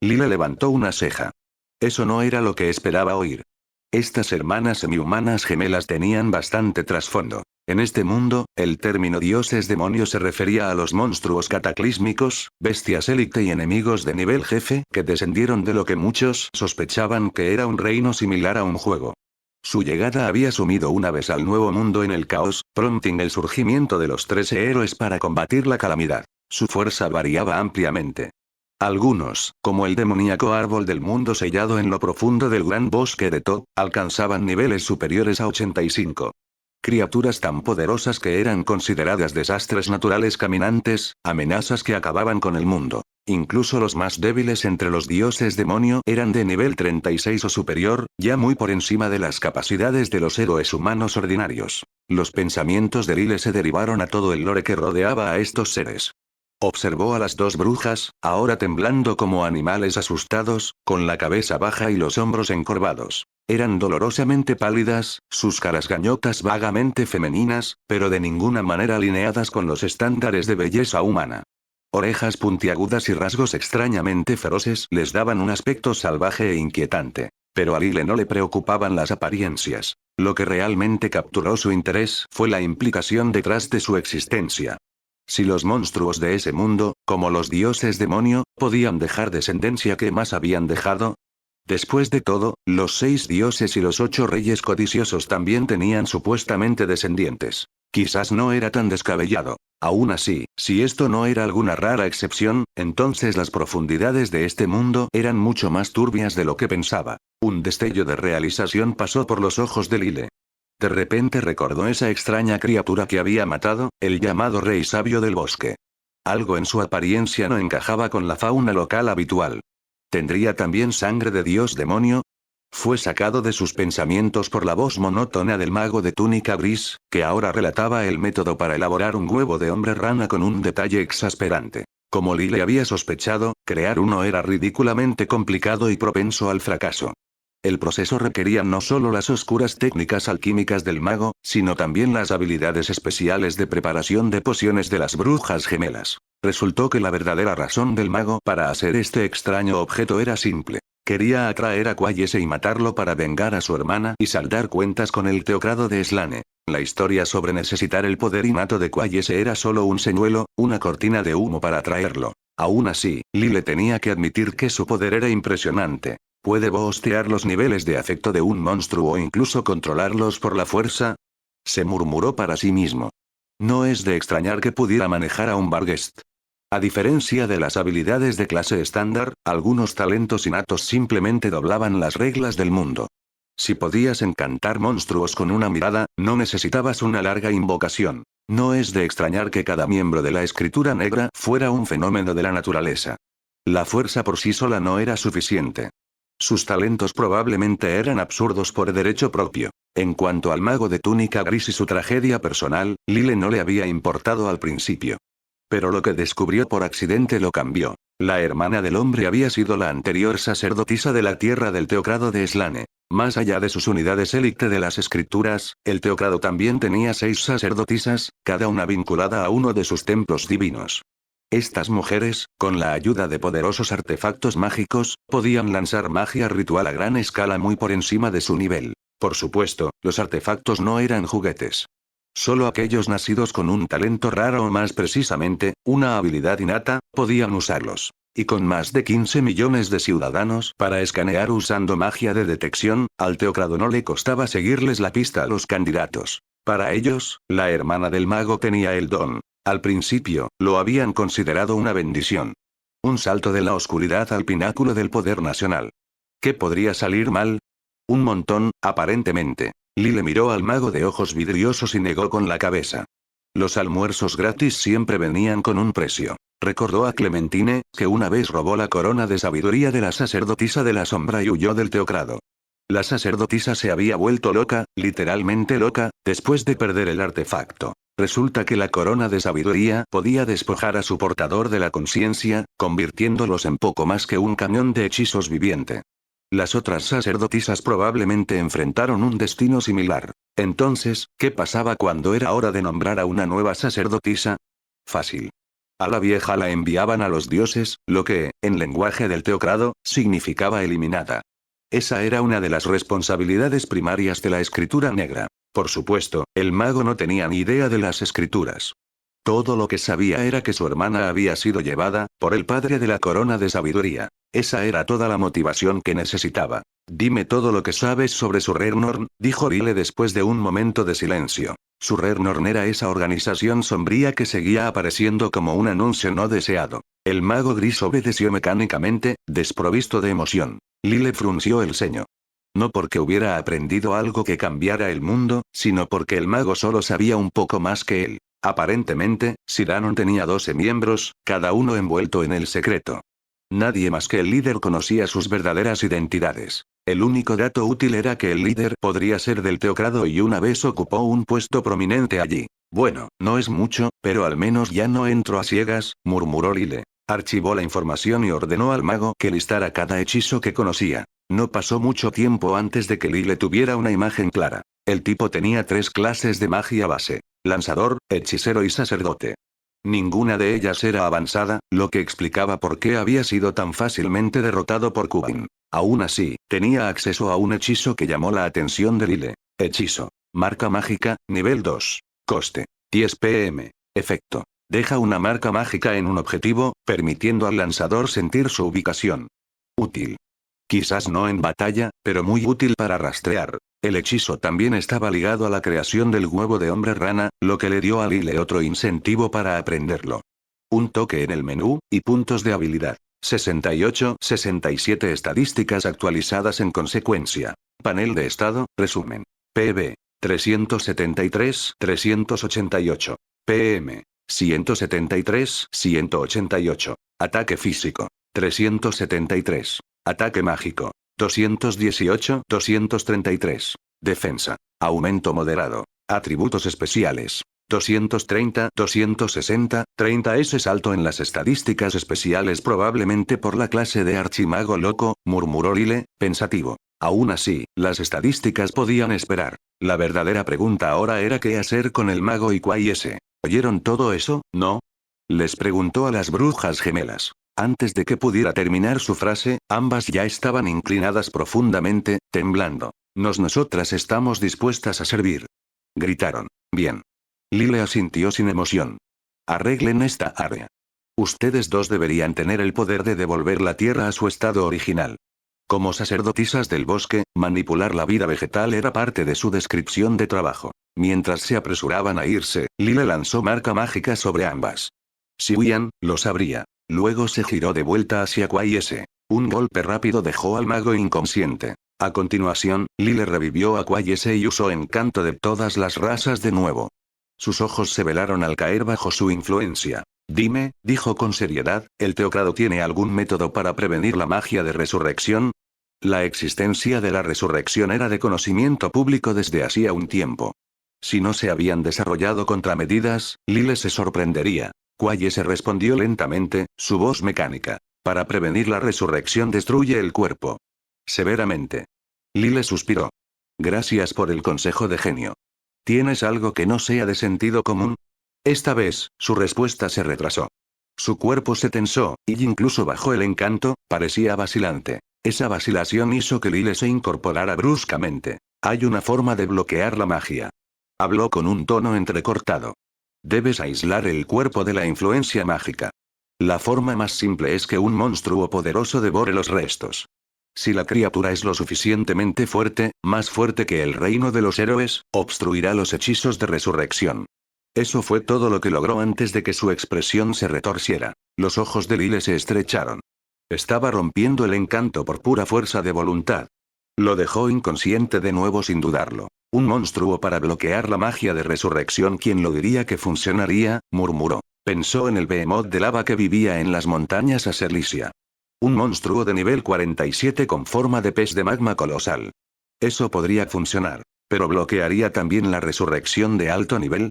Lyle levantó una ceja. Eso no era lo que esperaba oír. Estas hermanas semihumanas gemelas tenían bastante trasfondo. En este mundo, el término dioses demonios se refería a los monstruos cataclísmicos, bestias élite y enemigos de nivel jefe que descendieron de lo que muchos sospechaban que era un reino similar a un juego. Su llegada había sumido una vez al nuevo mundo en el caos, prompting el surgimiento de los 13 héroes para combatir la calamidad. Su fuerza variaba ampliamente. Algunos, como el demoníaco árbol del mundo sellado en lo profundo del gran bosque de To, alcanzaban niveles superiores a 85. Criaturas tan poderosas que eran consideradas desastres naturales caminantes, amenazas que acababan con el mundo. Incluso los más débiles entre los dioses demonio eran de nivel 36 o superior, ya muy por encima de las capacidades de los héroes humanos ordinarios. Los pensamientos de Lyle se derivaron a todo el lore que rodeaba a estos seres. Observó a las dos brujas, ahora temblando como animales asustados, con la cabeza baja y los hombros encorvados. Eran dolorosamente pálidas, sus caras gañotas vagamente femeninas, pero de ninguna manera alineadas con los estándares de belleza humana. Orejas puntiagudas y rasgos extrañamente feroces les daban un aspecto salvaje e inquietante. Pero a Lyle no le preocupaban las apariencias. Lo que realmente capturó su interés fue la implicación detrás de su existencia. Si los monstruos de ese mundo, como los dioses demonio, podían dejar descendencia, ¿qué más habían dejado? Después de todo, los 6 dioses y los 8 reyes codiciosos también tenían supuestamente descendientes. Quizás no era tan descabellado. Aún así, si esto no era alguna rara excepción, entonces las profundidades de este mundo eran mucho más turbias de lo que pensaba. Un destello de realización pasó por los ojos de Lyle. De repente recordó esa extraña criatura que había matado, el llamado rey sabio del bosque. Algo en su apariencia no encajaba con la fauna local habitual. ¿Tendría también sangre de dios demonio? Fue sacado de sus pensamientos por la voz monótona del mago de túnica gris, que ahora relataba el método para elaborar un huevo de hombre rana con un detalle exasperante. Como Lyle había sospechado, crear uno era ridículamente complicado y propenso al fracaso. El proceso requería no solo las oscuras técnicas alquímicas del mago, sino también las habilidades especiales de preparación de pociones de las brujas gemelas. Resultó que la verdadera razón del mago para hacer este extraño objeto era simple. Quería atraer a Quayese y matarlo para vengar a su hermana y saldar cuentas con el teocrado de Slane. La historia sobre necesitar el poder innato de Quayese era solo un señuelo, una cortina de humo para atraerlo. Aún así, Lyle tenía que admitir que su poder era impresionante. ¿Puede bostear los niveles de afecto de un monstruo o incluso controlarlos por la fuerza? Se murmuró para sí mismo. No es de extrañar que pudiera manejar a un Barghest. A diferencia de las habilidades de clase estándar, algunos talentos innatos simplemente doblaban las reglas del mundo. Si podías encantar monstruos con una mirada, no necesitabas una larga invocación. No es de extrañar que cada miembro de la escritura negra fuera un fenómeno de la naturaleza. La fuerza por sí sola no era suficiente. Sus talentos probablemente eran absurdos por derecho propio. En cuanto al mago de túnica gris y su tragedia personal, Lyle no le había importado al principio. Pero lo que descubrió por accidente lo cambió. La hermana del hombre había sido la anterior sacerdotisa de la tierra del teocrado de Slane. Más allá de sus unidades élite de las escrituras, el teocrado también tenía 6 sacerdotisas, cada una vinculada a uno de sus templos divinos. Estas mujeres, con la ayuda de poderosos artefactos mágicos, podían lanzar magia ritual a gran escala muy por encima de su nivel. Por supuesto, los artefactos no eran juguetes. Solo aquellos nacidos con un talento raro o más precisamente, una habilidad innata, podían usarlos. Y con más de 15 millones de ciudadanos para escanear usando magia de detección, al teocrado no le costaba seguirles la pista a los candidatos. Para ellos, la hermana del mago tenía el don. Al principio, lo habían considerado una bendición. Un salto de la oscuridad al pináculo del poder nacional. ¿Qué podría salir mal? Un montón, aparentemente. Lyle miró al mago de ojos vidriosos y negó con la cabeza. Los almuerzos gratis siempre venían con un precio. Recordó a Clementine, que una vez robó la corona de sabiduría de la sacerdotisa de la sombra y huyó del teocrado. La sacerdotisa se había vuelto loca, literalmente loca, después de perder el artefacto. Resulta que la corona de sabiduría podía despojar a su portador de la conciencia, convirtiéndolos en poco más que un cañón de hechizos viviente. Las otras sacerdotisas probablemente enfrentaron un destino similar. Entonces, ¿qué pasaba cuando era hora de nombrar a una nueva sacerdotisa? Fácil. A la vieja la enviaban a los dioses, lo que, en lenguaje del teocrado, significaba eliminada. Esa era una de las responsabilidades primarias de la escritura negra. Por supuesto, el mago no tenía ni idea de las escrituras. Todo lo que sabía era que su hermana había sido llevada, por el padre de la corona de sabiduría. Esa era toda la motivación que necesitaba. Dime todo lo que sabes sobre Surrernorn, dijo Lyle después de un momento de silencio. Surrernorn era esa organización sombría que seguía apareciendo como un anuncio no deseado. El mago gris obedeció mecánicamente, desprovisto de emoción. Lyle frunció el ceño. No porque hubiera aprendido algo que cambiara el mundo, sino porque el mago solo sabía un poco más que él. Aparentemente, Cyrano tenía 12 miembros, cada uno envuelto en el secreto. Nadie más que el líder conocía sus verdaderas identidades. El único dato útil era que el líder podría ser del teocrado y una vez ocupó un puesto prominente allí. Bueno, no es mucho, pero al menos ya no entro a ciegas, murmuró Lile. Archivó la información y ordenó al mago que listara cada hechizo que conocía. No pasó mucho tiempo antes de que Lile tuviera una imagen clara. El tipo tenía 3 clases de magia base: lanzador, hechicero y sacerdote. Ninguna de ellas era avanzada, lo que explicaba por qué había sido tan fácilmente derrotado por Kubin. Aún así, tenía acceso a un hechizo que llamó la atención de Lile. Hechizo. Marca mágica, nivel 2. Coste: 10 PM. Efecto: deja una marca mágica en un objetivo, permitiendo al lanzador sentir su ubicación. Útil. Quizás no en batalla, pero muy útil para rastrear. El hechizo también estaba ligado a la creación del huevo de hombre rana, lo que le dio a Lile otro incentivo para aprenderlo. Un toque en el menú, y puntos de habilidad. 68-67 estadísticas actualizadas en consecuencia. Panel de estado, resumen. PB. 373-388. PM. 173-188. Ataque físico. 373. Ataque mágico. 218-233. Defensa. Aumento moderado. Atributos especiales. 230-260, 30. Ese salto en las estadísticas especiales probablemente por la clase de archimago loco, murmuró Lile, pensativo. Aún así, las estadísticas podían esperar. La verdadera pregunta ahora era qué hacer con el mago y Quayese. ¿Oyeron todo eso, no? Les preguntó a las brujas gemelas. Antes de que pudiera terminar su frase, ambas ya estaban inclinadas profundamente, temblando. Nosotras estamos dispuestas a servir. Gritaron. Bien. Lile asintió sin emoción. Arreglen esta área. Ustedes dos deberían tener el poder de devolver la tierra a su estado original. Como sacerdotisas del bosque, manipular la vida vegetal era parte de su descripción de trabajo. Mientras se apresuraban a irse, Lile lanzó marca mágica sobre ambas. Si huían, lo sabría. Luego se giró de vuelta hacia Quayese. Un golpe rápido dejó al mago inconsciente. A continuación, Lile revivió a Quayese y usó encanto de todas las razas de nuevo. Sus ojos se velaron al caer bajo su influencia. Dime, dijo con seriedad, ¿el teocrado tiene algún método para prevenir la magia de resurrección? La existencia de la resurrección era de conocimiento público desde hacía un tiempo. Si no se habían desarrollado contramedidas, Lile se sorprendería. Quayese respondió lentamente, su voz mecánica. Para prevenir la resurrección destruye el cuerpo. Severamente. Lile suspiró. Gracias por el consejo de genio. ¿Tienes algo que no sea de sentido común? Esta vez, su respuesta se retrasó. Su cuerpo se tensó, y incluso bajo el encanto, parecía vacilante. Esa vacilación hizo que Lile se incorporara bruscamente. Hay una forma de bloquear la magia. Habló con un tono entrecortado. Debes aislar el cuerpo de la influencia mágica. La forma más simple es que un monstruo poderoso devore los restos. Si la criatura es lo suficientemente fuerte, más fuerte que el reino de los héroes, obstruirá los hechizos de resurrección. Eso fue todo lo que logró antes de que su expresión se retorciera. Los ojos de Lile se estrecharon. Estaba rompiendo el encanto por pura fuerza de voluntad. Lo dejó inconsciente de nuevo sin dudarlo. Un monstruo para bloquear la magia de resurrección. ¿Quién lo diría que funcionaría?, murmuró. Pensó en el behemoth de lava que vivía en las montañas Aserlisia. Un monstruo de nivel 47 con forma de pez de magma colosal. Eso podría funcionar. ¿Pero bloquearía también la resurrección de alto nivel?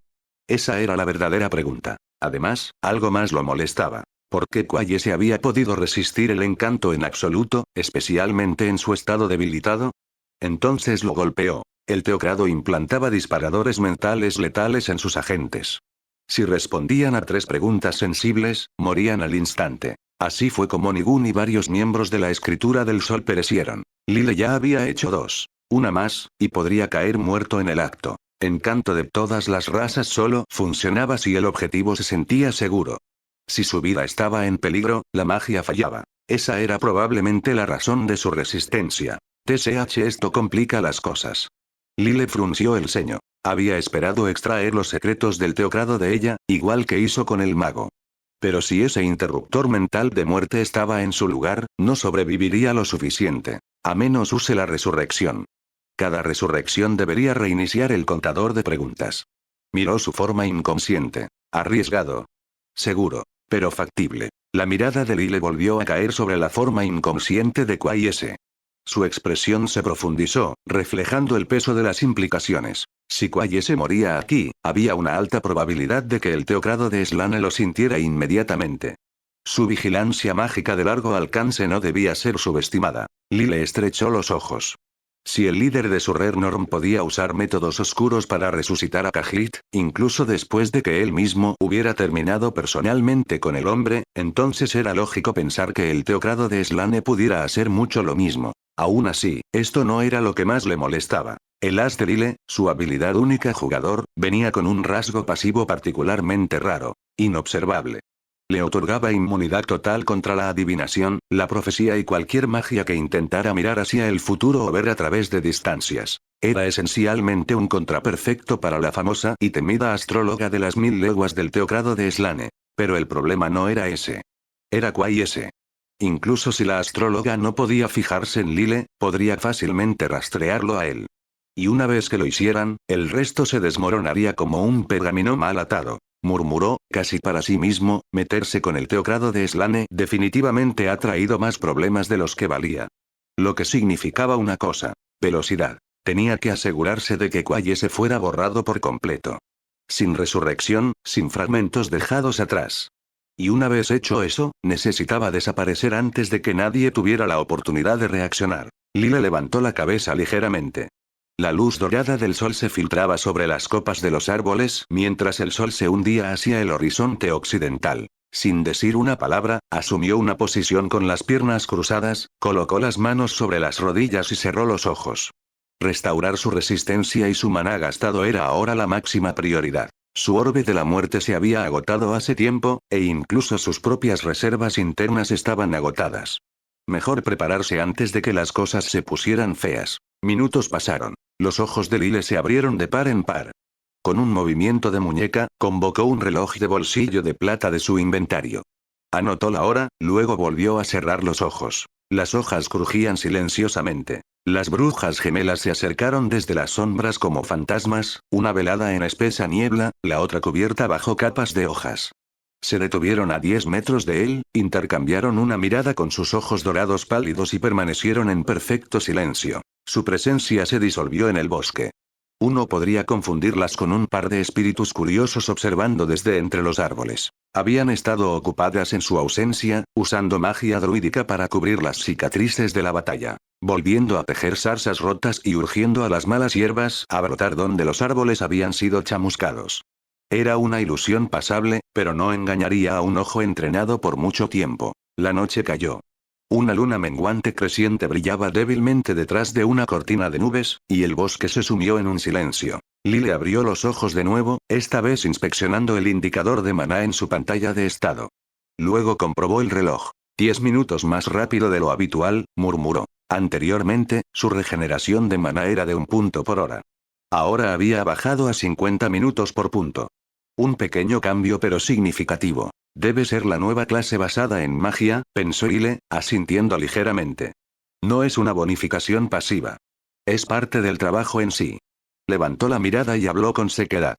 Esa era la verdadera pregunta. Además, algo más lo molestaba. ¿Por qué Quayese había podido resistir el encanto en absoluto, especialmente en su estado debilitado? Entonces lo golpeó. El teocrado implantaba disparadores mentales letales en sus agentes. Si respondían a 3 preguntas sensibles, morían al instante. Así fue como Nigun y varios miembros de la Escritura del Sol perecieron. Lile ya había hecho 2. Una más, y podría caer muerto en el acto. Encanto de todas las razas solo funcionaba si el objetivo se sentía seguro. Si su vida estaba en peligro, la magia fallaba. Esa era probablemente la razón de su resistencia. TSH, esto complica las cosas. Lile frunció el ceño. Había esperado extraer los secretos del teocrado de ella, igual que hizo con el mago. Pero si ese interruptor mental de muerte estaba en su lugar, no sobreviviría lo suficiente. A menos use la resurrección. Cada resurrección debería reiniciar el contador de preguntas. Miró su forma inconsciente. Arriesgado. Seguro. Pero factible. La mirada de Lile volvió a caer sobre la forma inconsciente de Quayese. Su expresión se profundizó, reflejando el peso de las implicaciones. Si Quaye se moría aquí, había una alta probabilidad de que el Teocrado de Slane lo sintiera inmediatamente. Su vigilancia mágica de largo alcance no debía ser subestimada. Lyle estrechó los ojos. Si el líder de Surrey podía usar métodos oscuros para resucitar a Khajiit, incluso después de que él mismo hubiera terminado personalmente con el hombre, entonces era lógico pensar que el Teocrado de Slane pudiera hacer mucho lo mismo. Aún así, esto no era lo que más le molestaba. El as de Lyle, su habilidad única jugador, venía con un rasgo pasivo particularmente raro, inobservable. Le otorgaba inmunidad total contra la adivinación, la profecía y cualquier magia que intentara mirar hacia el futuro o ver a través de distancias. Era esencialmente un contraperfecto para la famosa y temida astróloga de las 1000 leguas del Teocrado de Slane. Pero el problema no era ese. Era Quaye. Incluso si la astróloga no podía fijarse en Lyle, podría fácilmente rastrearlo a él. Y una vez que lo hicieran, el resto se desmoronaría como un pergamino mal atado. Murmuró, casi para sí mismo, meterse con el Teocrado de Slane definitivamente ha traído más problemas de los que valía. Lo que significaba una cosa: velocidad. Tenía que asegurarse de que Quaye se fuera borrado por completo. Sin resurrección, sin fragmentos dejados atrás. Y una vez hecho eso, necesitaba desaparecer antes de que nadie tuviera la oportunidad de reaccionar. Lyle levantó la cabeza ligeramente. La luz dorada del sol se filtraba sobre las copas de los árboles mientras el sol se hundía hacia el horizonte occidental. Sin decir una palabra, asumió una posición con las piernas cruzadas, colocó las manos sobre las rodillas y cerró los ojos. Restaurar su resistencia y su maná gastado era ahora la máxima prioridad. Su orbe de la muerte se había agotado hace tiempo, e incluso sus propias reservas internas estaban agotadas. Mejor prepararse antes de que las cosas se pusieran feas. Minutos pasaron. Los ojos de Lyle se abrieron de par en par. Con un movimiento de muñeca, convocó un reloj de bolsillo de plata de su inventario. Anotó la hora, luego volvió a cerrar los ojos. Las hojas crujían silenciosamente. Las brujas gemelas se acercaron desde las sombras como fantasmas, una velada en espesa niebla, la otra cubierta bajo capas de hojas. Se detuvieron a 10 metros de él, intercambiaron una mirada con sus ojos dorados pálidos y permanecieron en perfecto silencio. Su presencia se disolvió en el bosque. Uno podría confundirlas con un par de espíritus curiosos observando desde entre los árboles. Habían estado ocupadas en su ausencia, usando magia druídica para cubrir las cicatrices de la batalla, volviendo a tejer zarzas rotas y urgiendo a las malas hierbas a brotar donde los árboles habían sido chamuscados. Era una ilusión pasable, pero no engañaría a un ojo entrenado por mucho tiempo. La noche cayó. Una luna menguante creciente brillaba débilmente detrás de una cortina de nubes, y el bosque se sumió en un silencio. Lyle abrió los ojos de nuevo, esta vez inspeccionando el indicador de maná en su pantalla de estado. Luego comprobó el reloj. 10 minutos más rápido de lo habitual, murmuró. Anteriormente, su regeneración de maná era de 1 punto por hora. Ahora había bajado a 50 minutos por punto. Un pequeño cambio pero significativo. Debe ser la nueva clase basada en magia, pensó Lyle, asintiendo ligeramente. No es una bonificación pasiva. Es parte del trabajo en sí. Levantó la mirada y habló con sequedad.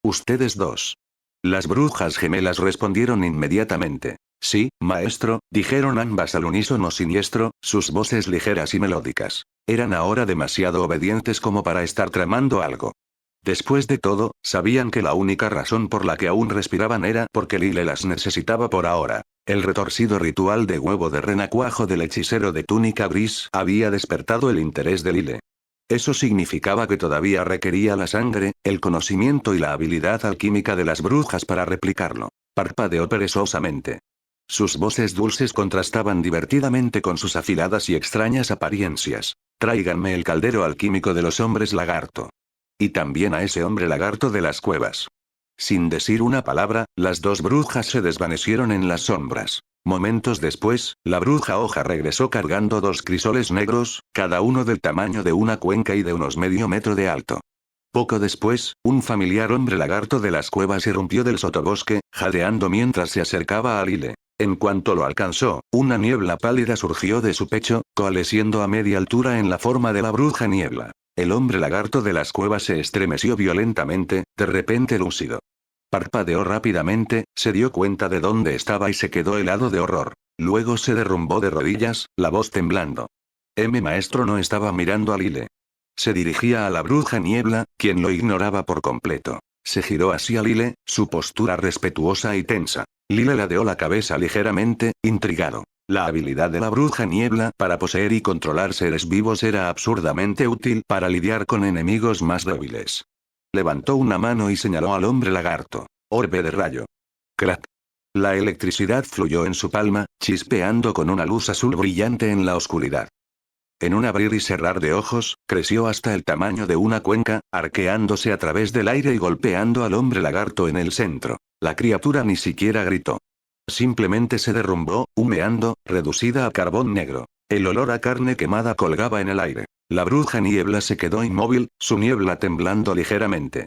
Ustedes dos. Las brujas gemelas respondieron inmediatamente. Sí, maestro, dijeron ambas al unísono siniestro, sus voces ligeras y melódicas. Eran ahora demasiado obedientes como para estar tramando algo. Después de todo, sabían que la única razón por la que aún respiraban era porque Lyle las necesitaba por ahora. El retorcido ritual de huevo de renacuajo del hechicero de túnica gris había despertado el interés de Lyle. Eso significaba que todavía requería la sangre, el conocimiento y la habilidad alquímica de las brujas para replicarlo. Parpadeó perezosamente. Sus voces dulces contrastaban divertidamente con sus afiladas y extrañas apariencias. Tráiganme el caldero alquímico de los hombres lagarto. Y también a ese hombre lagarto de las cuevas. Sin decir una palabra, las dos brujas se desvanecieron en las sombras. Momentos después, la bruja hoja regresó cargando 2 crisoles negros, cada uno del tamaño de una cuenca y de unos medio metro de alto. Poco después, un familiar hombre lagarto de las cuevas irrumpió del sotobosque, jadeando mientras se acercaba a Lyle. En cuanto lo alcanzó, una niebla pálida surgió de su pecho, coalesciendo a media altura en la forma de la bruja niebla. El hombre lagarto de las cuevas se estremeció violentamente, de repente lúcido. Parpadeó rápidamente, se dio cuenta de dónde estaba y se quedó helado de horror. Luego se derrumbó de rodillas, la voz temblando. Maestro no estaba mirando a Lile. Se dirigía a la bruja niebla, quien lo ignoraba por completo. Se giró hacia Lile, su postura respetuosa y tensa. Lile ladeó la cabeza ligeramente, intrigado. La habilidad de la bruja niebla para poseer y controlar seres vivos era absurdamente útil para lidiar con enemigos más débiles. Levantó una mano y señaló al hombre lagarto. Orbe de rayo. Crack. La electricidad fluyó en su palma, chispeando con una luz azul brillante en la oscuridad. En un abrir y cerrar de ojos, creció hasta el tamaño de una cuenca, arqueándose a través del aire y golpeando al hombre lagarto en el centro. La criatura ni siquiera gritó. Simplemente se derrumbó, humeando, reducida a carbón negro. El olor a carne quemada colgaba en el aire. La bruja niebla se quedó inmóvil, su niebla temblando ligeramente.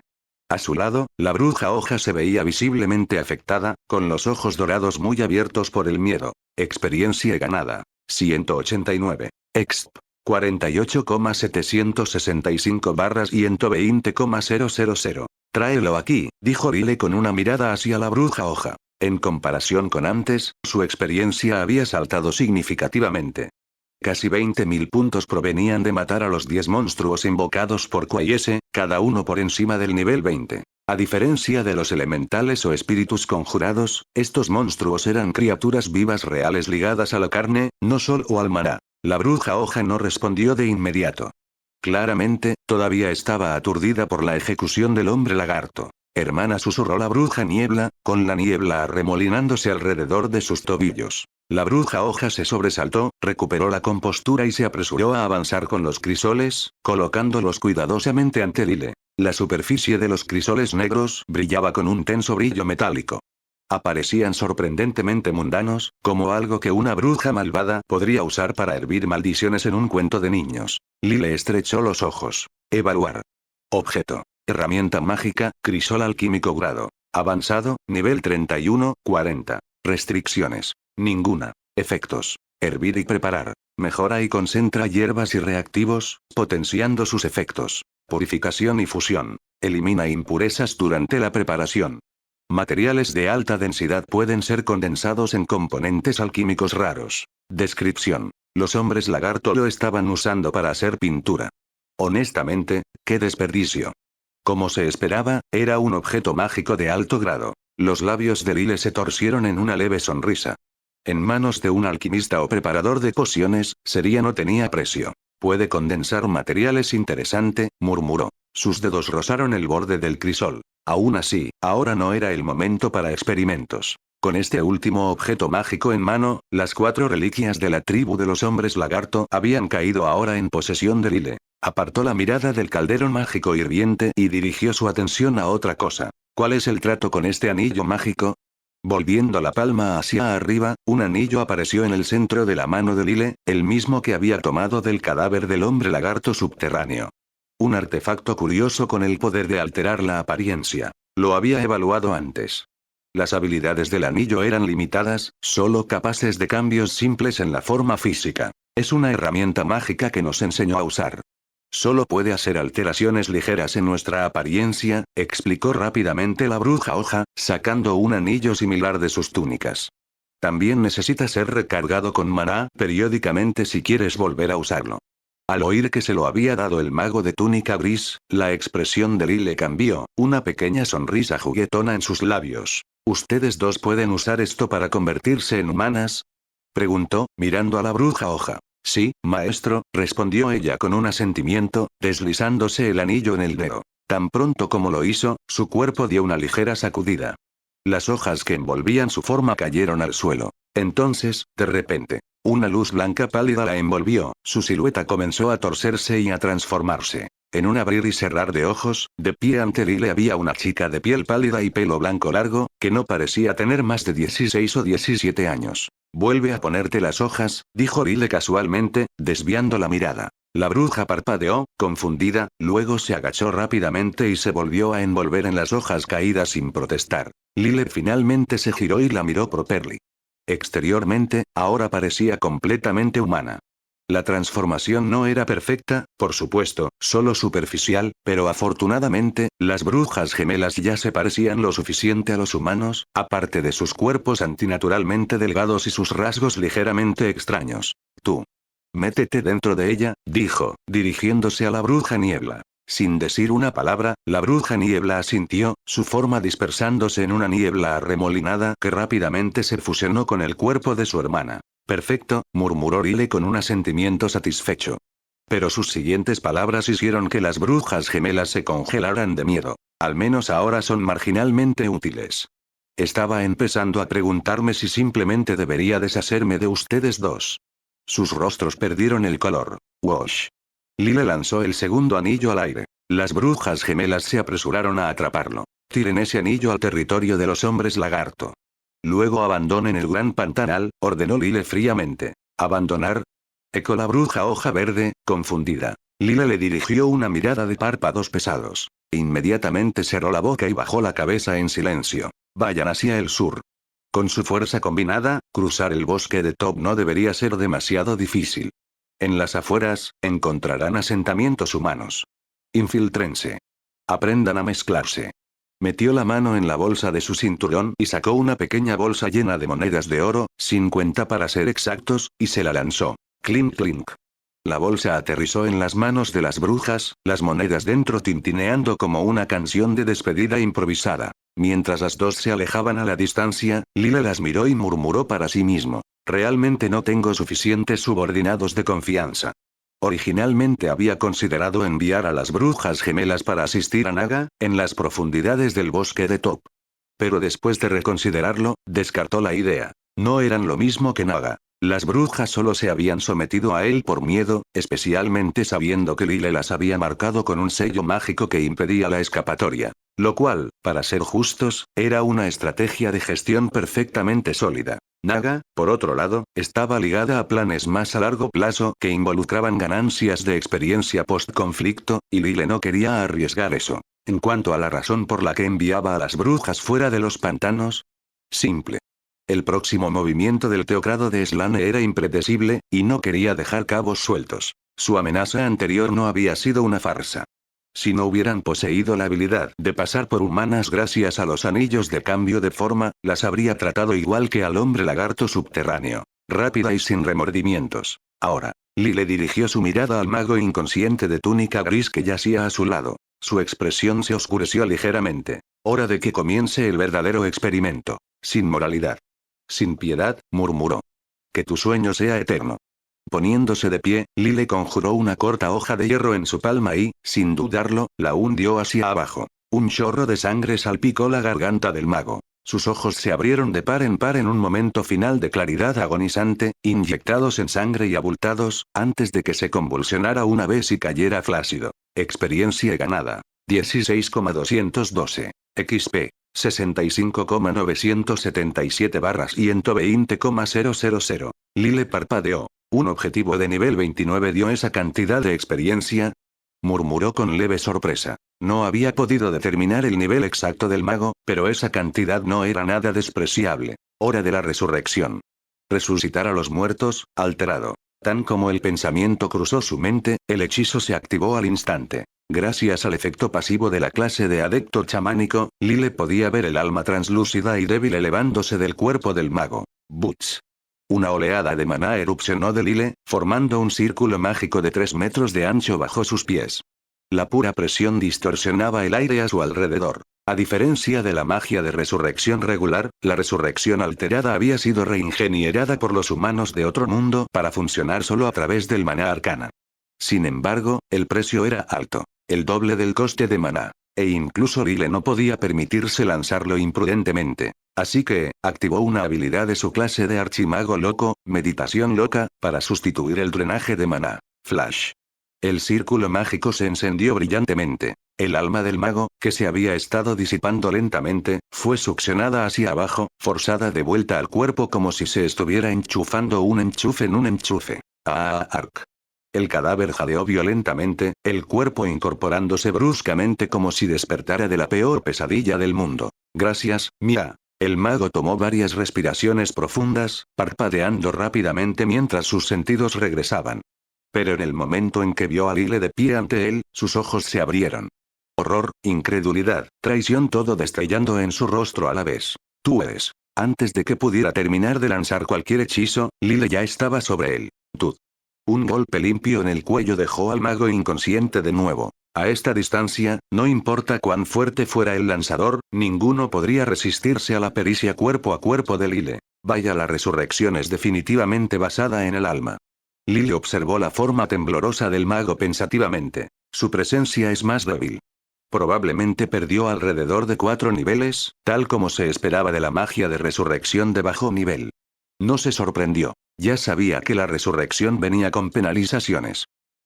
A su lado, la bruja hoja se veía visiblemente afectada, con los ojos dorados muy abiertos por el miedo. Experiencia ganada. 189. Exp. 48,765/120,000. Tráelo aquí, dijo Lile con una mirada hacia la bruja hoja. En comparación con antes, su experiencia había saltado significativamente. Casi 20.000 puntos provenían de matar a los 10 monstruos invocados por Quayese, cada uno por encima del nivel 20. A diferencia de los elementales o espíritus conjurados, estos monstruos eran criaturas vivas reales ligadas a la carne, no solo al maná. La bruja hoja no respondió de inmediato. Claramente, todavía estaba aturdida por la ejecución del hombre lagarto. Hermana, susurró la bruja niebla, con la niebla arremolinándose alrededor de sus tobillos. La bruja hoja se sobresaltó, recuperó la compostura y se apresuró a avanzar con los crisoles, colocándolos cuidadosamente ante Lile. La superficie de los crisoles negros brillaba con un tenso brillo metálico. Aparecían sorprendentemente mundanos, como algo que una bruja malvada podría usar para hervir maldiciones en un cuento de niños. Lile estrechó los ojos. Evaluar. Objeto. Herramienta mágica, crisol alquímico grado. Avanzado, nivel 31, 40. Restricciones. Ninguna. Efectos. Hervir y preparar. Mejora y concentra hierbas y reactivos, potenciando sus efectos. Purificación y fusión. Elimina impurezas durante la preparación. Materiales de alta densidad pueden ser condensados en componentes alquímicos raros. Descripción. Los hombres lagarto lo estaban usando para hacer pintura. Honestamente, qué desperdicio. Como se esperaba, era un objeto mágico de alto grado. Los labios de Lile se torcieron en una leve sonrisa. En manos de un alquimista o preparador de pociones, sería no tenía precio. Puede condensar materiales interesante, murmuró. Sus dedos rozaron el borde del crisol. Aún así, ahora no era el momento para experimentos. Con este último objeto mágico en mano, las 4 reliquias de la tribu de los hombres lagarto habían caído ahora en posesión de Lile. Apartó la mirada del caldero mágico hirviente y dirigió su atención a otra cosa. ¿Cuál es el trato con este anillo mágico? Volviendo la palma hacia arriba, un anillo apareció en el centro de la mano de Lile, el mismo que había tomado del cadáver del hombre lagarto subterráneo. Un artefacto curioso con el poder de alterar la apariencia. Lo había evaluado antes. Las habilidades del anillo eran limitadas, solo capaces de cambios simples en la forma física. Es una herramienta mágica que nos enseñó a usar. Solo puede hacer alteraciones ligeras en nuestra apariencia, explicó rápidamente la bruja hoja, sacando un anillo similar de sus túnicas. También necesita ser recargado con maná periódicamente si quieres volver a usarlo. Al oír que se lo había dado el mago de túnica gris, la expresión de Lile cambió, una pequeña sonrisa juguetona en sus labios. ¿Ustedes dos pueden usar esto para convertirse en humanas? Preguntó, mirando a la bruja hoja. Sí, maestro, respondió ella con un asentimiento, deslizándose el anillo en el dedo. Tan pronto como lo hizo, su cuerpo dio una ligera sacudida. Las hojas que envolvían su forma cayeron al suelo. Entonces, de repente, una luz blanca pálida la envolvió, su silueta comenzó a torcerse y a transformarse. En un abrir y cerrar de ojos, de pie ante Lile había una chica de piel pálida y pelo blanco largo, que no parecía tener más de 16 o 17 años. Vuelve a ponerte las hojas, dijo Lile casualmente, desviando la mirada. La bruja parpadeó, confundida, luego se agachó rápidamente y se volvió a envolver en las hojas caídas sin protestar. Lile finalmente se giró y la miró properly. Exteriormente, ahora parecía completamente humana. La transformación no era perfecta, por supuesto, solo superficial, pero afortunadamente, las brujas gemelas ya se parecían lo suficiente a los humanos, aparte de sus cuerpos antinaturalmente delgados y sus rasgos ligeramente extraños. Tú. Métete dentro de ella, dijo, dirigiéndose a la bruja niebla. Sin decir una palabra, la bruja niebla asintió, su forma dispersándose en una niebla arremolinada que rápidamente se fusionó con el cuerpo de su hermana. Perfecto, murmuró Lyle con un asentimiento satisfecho. Pero sus siguientes palabras hicieron que las brujas gemelas se congelaran de miedo. Al menos ahora son marginalmente útiles. Estaba empezando a preguntarme si simplemente debería deshacerme de ustedes dos. Sus rostros perdieron el color. Wash. Lyle lanzó el segundo anillo al aire. Las brujas gemelas se apresuraron a atraparlo. Tiren ese anillo al territorio de los hombres lagarto. Luego abandonen el gran pantanal, ordenó Lyle fríamente. ¿Abandonar? Eco la bruja hoja verde, confundida. Lyle le dirigió una mirada de párpados pesados. Inmediatamente cerró la boca y bajó la cabeza en silencio. Vayan hacia el sur. Con su fuerza combinada, cruzar el bosque de Top no debería ser demasiado difícil. En las afueras, encontrarán asentamientos humanos. Infíltrense. Aprendan a mezclarse. Metió la mano en la bolsa de su cinturón y sacó una pequeña bolsa llena de monedas de oro, 50 para ser exactos, y se la lanzó. Clink clink. La bolsa aterrizó en las manos de las brujas, las monedas dentro tintineando como una canción de despedida improvisada. Mientras las dos se alejaban a la distancia, Lyle las miró y murmuró para sí mismo. Realmente no tengo suficientes subordinados de confianza. Originalmente había considerado enviar a las brujas gemelas para asistir a Naga, en las profundidades del bosque de Top. Pero después de reconsiderarlo, descartó la idea. No eran lo mismo que Naga. Las brujas solo se habían sometido a él por miedo, especialmente sabiendo que Lyle las había marcado con un sello mágico que impedía la escapatoria. Lo cual, para ser justos, era una estrategia de gestión perfectamente sólida. Naga, por otro lado, estaba ligada a planes más a largo plazo que involucraban ganancias de experiencia post-conflicto, y Lyle no quería arriesgar eso. En cuanto a la razón por la que enviaba a las brujas fuera de los pantanos, simple. El próximo movimiento del teocrado de Slane era impredecible, y no quería dejar cabos sueltos. Su amenaza anterior no había sido una farsa. Si no hubieran poseído la habilidad de pasar por humanas gracias a los anillos de cambio de forma, las habría tratado igual que al hombre lagarto subterráneo. Rápida y sin remordimientos. Ahora, Lyle dirigió su mirada al mago inconsciente de túnica gris que yacía a su lado. Su expresión se oscureció ligeramente. Hora de que comience el verdadero experimento. Sin moralidad. Sin piedad, murmuró. Que tu sueño sea eterno. Poniéndose de pie, Lyle conjuró una corta hoja de hierro en su palma y, sin dudarlo, la hundió hacia abajo. Un chorro de sangre salpicó la garganta del mago. Sus ojos se abrieron de par en par en un momento final de claridad agonizante, inyectados en sangre y abultados, antes de que se convulsionara una vez y cayera flácido. Experiencia ganada. 16,212. XP. 65,977/120,000. Lyle parpadeó. ¿Un objetivo de nivel 29 dio esa cantidad de experiencia? Murmuró con leve sorpresa. No había podido determinar el nivel exacto del mago, pero esa cantidad no era nada despreciable. Hora de la resurrección. Resucitar a los muertos, alterado. Tan como el pensamiento cruzó su mente, el hechizo se activó al instante. Gracias al efecto pasivo de la clase de adepto chamánico, Lyle podía ver el alma translúcida y débil elevándose del cuerpo del mago. Butch. Una oleada de maná erupcionó de Lyle, formando un círculo mágico de 3 metros de ancho bajo sus pies. La pura presión distorsionaba el aire a su alrededor. A diferencia de la magia de resurrección regular, la resurrección alterada había sido reingenierada por los humanos de otro mundo para funcionar solo a través del maná arcana. Sin embargo, el precio era alto, el doble del coste de maná. E incluso Lyle no podía permitirse lanzarlo imprudentemente. Así que, activó una habilidad de su clase de archimago loco, meditación loca, para sustituir el drenaje de maná. Flash. El círculo mágico se encendió brillantemente. El alma del mago, que se había estado disipando lentamente, fue succionada hacia abajo, forzada de vuelta al cuerpo como si se estuviera enchufando un enchufe en un enchufe. Arc. El cadáver jadeó violentamente, el cuerpo incorporándose bruscamente como si despertara de la peor pesadilla del mundo. Gracias, Mia. El mago tomó varias respiraciones profundas, parpadeando rápidamente mientras sus sentidos regresaban. Pero en el momento en que vio a Lyle de pie ante él, sus ojos se abrieron. Horror, incredulidad, traición, todo destellando en su rostro a la vez. Tú eres. Antes de que pudiera terminar de lanzar cualquier hechizo, Lyle ya estaba sobre él. Tú. Un golpe limpio en el cuello dejó al mago inconsciente de nuevo. A esta distancia, no importa cuán fuerte fuera el lanzador, ninguno podría resistirse a la pericia cuerpo a cuerpo de Lyle. Vaya, la resurrección es definitivamente basada en el alma. Lyle observó la forma temblorosa del mago pensativamente. Su presencia es más débil. Probablemente perdió alrededor de 4 niveles, tal como se esperaba de la magia de resurrección de bajo nivel. No se sorprendió. Ya sabía que la resurrección venía con penalizaciones.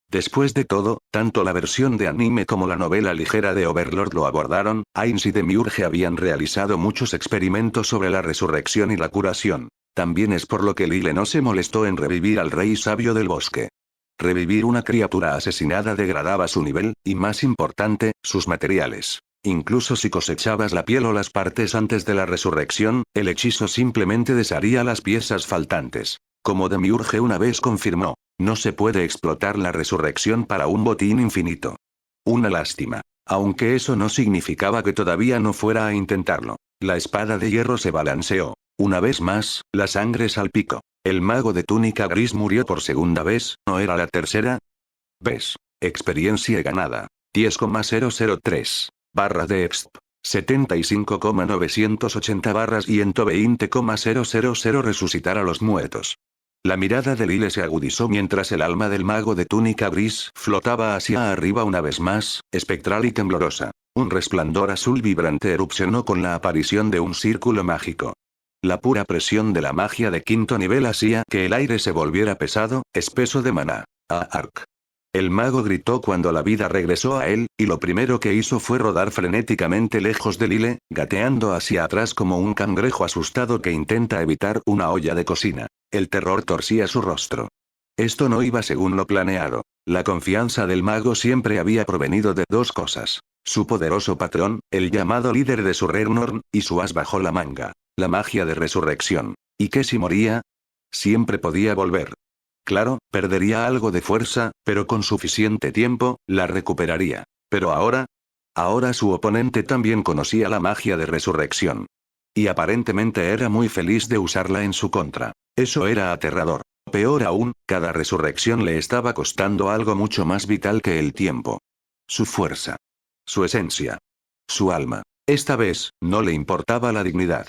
Después de todo, tanto la versión de anime como la novela ligera de Overlord lo abordaron. Ainz y Demiurge habían realizado muchos experimentos sobre la resurrección y la curación. También es por lo que Lyle no se molestó en revivir al rey sabio del bosque. Revivir una criatura asesinada degradaba su nivel, y más importante, sus materiales. Incluso si cosechabas la piel o las partes antes de la resurrección, el hechizo simplemente desharía las piezas faltantes. Como Demiurge una vez confirmó, no se puede explotar la resurrección para un botín infinito. Una lástima. Aunque eso no significaba que todavía no fuera a intentarlo. La espada de hierro se balanceó. Una vez más, la sangre salpicó. El mago de túnica gris murió por segunda vez, ¿no era la tercera? ¿Ves? Experiencia ganada. 10,003. Barra de exp. 75,980 barras y 120,000 resucitar a los muertos. La mirada de Lyle se agudizó mientras el alma del mago de túnica gris flotaba hacia arriba una vez más, espectral y temblorosa. Un resplandor azul vibrante erupcionó con la aparición de un círculo mágico. La pura presión de la magia de quinto nivel hacía que el aire se volviera pesado, espeso de maná. Ark. El mago gritó cuando la vida regresó a él, y lo primero que hizo fue rodar frenéticamente lejos de Lyle, gateando hacia atrás como un cangrejo asustado que intenta evitar una olla de cocina. El terror torcía su rostro. Esto no iba según lo planeado. La confianza del mago siempre había provenido de dos cosas. Su poderoso patrón, el llamado líder de su Reunorn, y su as bajo la manga. La magia de resurrección. ¿Y qué si moría? Siempre podía volver. Claro, perdería algo de fuerza, pero con suficiente tiempo, la recuperaría. Pero ahora... Ahora su oponente también conocía la magia de resurrección. Y aparentemente era muy feliz de usarla en su contra. Eso era aterrador. Peor aún, cada resurrección le estaba costando algo mucho más vital que el tiempo. Su fuerza. Su esencia. Su alma. Esta vez, no le importaba la dignidad.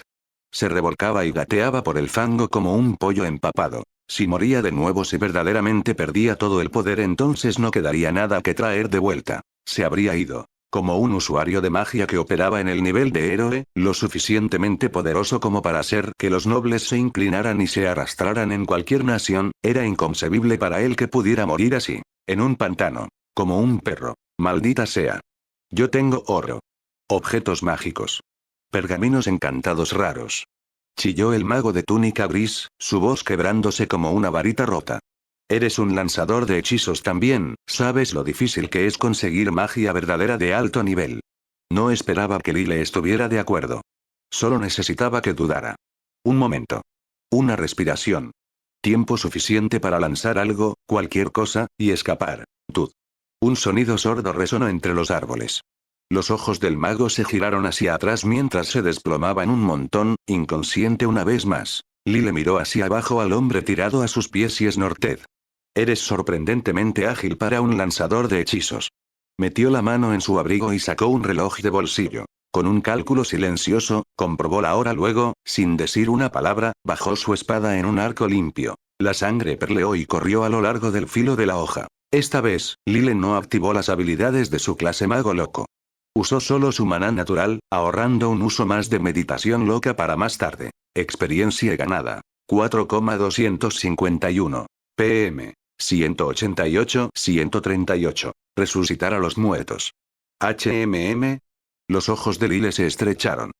Se revolcaba y gateaba por el fango como un pollo empapado. Si moría de nuevo, si verdaderamente perdía todo el poder, entonces no quedaría nada que traer de vuelta. Se habría ido. Como un usuario de magia que operaba en el nivel de héroe, lo suficientemente poderoso como para hacer que los nobles se inclinaran y se arrastraran en cualquier nación, era inconcebible para él que pudiera morir así. En un pantano. Como un perro. Maldita sea. Yo tengo oro. Objetos mágicos. Pergaminos encantados raros. Chilló el mago de túnica gris, su voz quebrándose como una varita rota. Eres un lanzador de hechizos también, ¿sabes lo difícil que es conseguir magia verdadera de alto nivel? No esperaba que Lyle estuviera de acuerdo. Solo necesitaba que dudara. Un momento. Una respiración. Tiempo suficiente para lanzar algo, cualquier cosa, y escapar. Tud. Un sonido sordo resonó entre los árboles. Los ojos del mago se giraron hacia atrás mientras se desplomaba en un montón, inconsciente una vez más. Lyle miró hacia abajo al hombre tirado a sus pies y Snorted. Eres sorprendentemente ágil para un lanzador de hechizos. Metió la mano en su abrigo y sacó un reloj de bolsillo. Con un cálculo silencioso, comprobó la hora, luego, sin decir una palabra, bajó su espada en un arco limpio. La sangre perleó y corrió a lo largo del filo de la hoja. Esta vez, Lyle no activó las habilidades de su clase mago loco. Usó solo su maná natural, ahorrando un uso más de meditación loca para más tarde. Experiencia ganada. 4,251. PM. 188-138. Resucitar a los muertos. HMM. Los ojos de Lyle se estrecharon.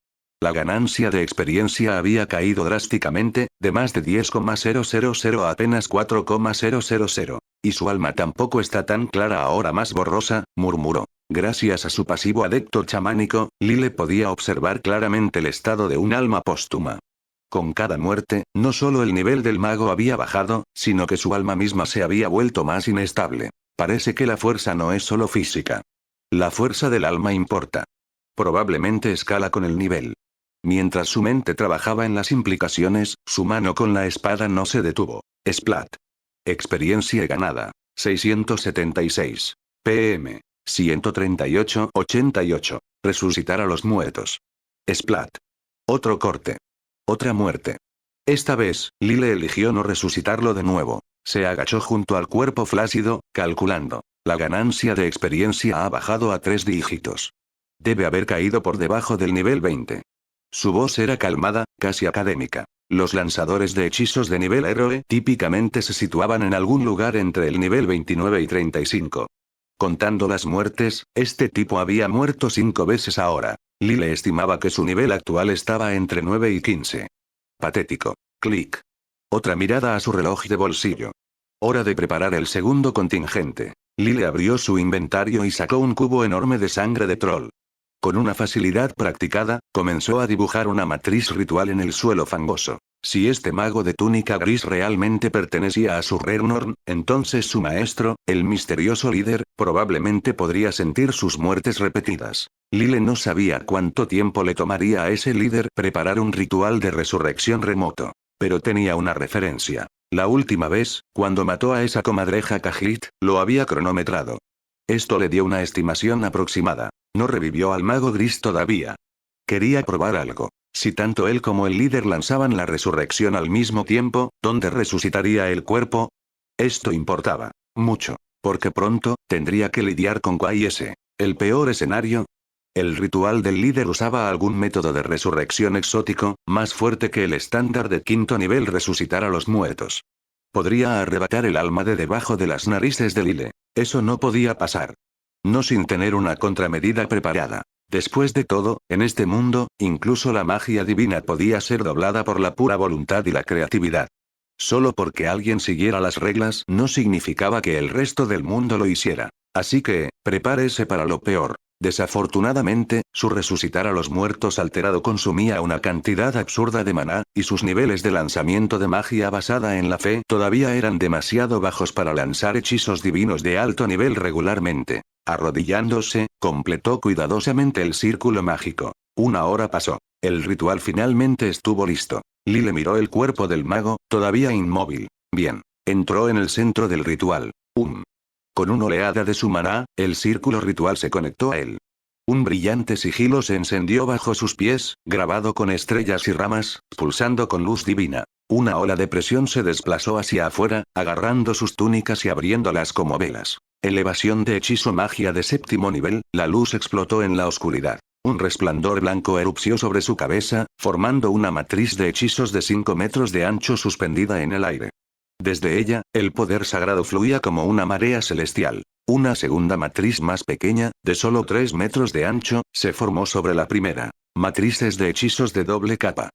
La ganancia de experiencia había caído drásticamente, de más de 10,000 a apenas 4,000. Y su alma tampoco está tan clara, ahora más borrosa, murmuró. Gracias a su pasivo adepto chamánico, Lyle podía observar claramente el estado de un alma póstuma. Con cada muerte, no solo el nivel del mago había bajado, sino que su alma misma se había vuelto más inestable. Parece que la fuerza no es solo física. La fuerza del alma importa. Probablemente escala con el nivel. Mientras su mente trabajaba en las implicaciones, su mano con la espada no se detuvo. Splat. Experiencia ganada. 676. PM. 138-88. Resucitar a los muertos. Splat. Otro corte. Otra muerte. Esta vez, Lyle eligió no resucitarlo de nuevo. Se agachó junto al cuerpo flácido, calculando. La ganancia de experiencia ha bajado a 3 dígitos. Debe haber caído por debajo del nivel 20. Su voz era calmada, casi académica. Los lanzadores de hechizos de nivel héroe típicamente se situaban en algún lugar entre el nivel 29 y 35. Contando las muertes, este tipo había muerto 5 veces ahora. Lyle estimaba que su nivel actual estaba entre 9 y 15. Patético. Clic. Otra mirada a su reloj de bolsillo. Hora de preparar el segundo contingente. Lyle abrió su inventario y sacó un cubo enorme de sangre de troll. Con una facilidad practicada, comenzó a dibujar una matriz ritual en el suelo fangoso. Si este mago de túnica gris realmente pertenecía a Surrenorn, entonces su maestro, el misterioso líder, probablemente podría sentir sus muertes repetidas. Lyle no sabía cuánto tiempo le tomaría a ese líder preparar un ritual de resurrección remoto. Pero tenía una referencia. La última vez, cuando mató a esa comadreja Khajiit, lo había cronometrado. Esto le dio una estimación aproximada. No revivió al mago gris todavía. Quería probar algo. Si tanto él como el líder lanzaban la resurrección al mismo tiempo, ¿dónde resucitaría el cuerpo? Esto importaba mucho, porque pronto tendría que lidiar con QS. El peor escenario. El ritual del líder usaba algún método de resurrección exótico, más fuerte que el estándar de 5º nivel resucitar a los muertos. Podría arrebatar el alma de debajo de las narices de Lyle. Eso no podía pasar. No sin tener una contramedida preparada. Después de todo, en este mundo, incluso la magia divina podía ser doblada por la pura voluntad y la creatividad. Solo porque alguien siguiera las reglas no significaba que el resto del mundo lo hiciera. Así que, prepárese para lo peor. Desafortunadamente, su resucitar a los muertos alterado consumía una cantidad absurda de maná, y sus niveles de lanzamiento de magia basada en la fe todavía eran demasiado bajos para lanzar hechizos divinos de alto nivel regularmente. Arrodillándose, completó cuidadosamente el círculo mágico. 1 hora pasó. El ritual finalmente estuvo listo. Lyle miró el cuerpo del mago, todavía inmóvil. Bien. Entró en el centro del ritual. Con una oleada de su maná, el círculo ritual se conectó a él. Un brillante sigilo se encendió bajo sus pies, grabado con estrellas y ramas, pulsando con luz divina. Una ola de presión se desplazó hacia afuera, agarrando sus túnicas y abriéndolas como velas. Elevación de hechizo magia de 7º nivel, la luz explotó en la oscuridad. Un resplandor blanco erupció sobre su cabeza, formando una matriz de hechizos de 5 metros de ancho suspendida en el aire. Desde ella, el poder sagrado fluía como una marea celestial. Una segunda matriz más pequeña, de solo 3 metros de ancho, se formó sobre la primera. Matrices de hechizos de doble capa.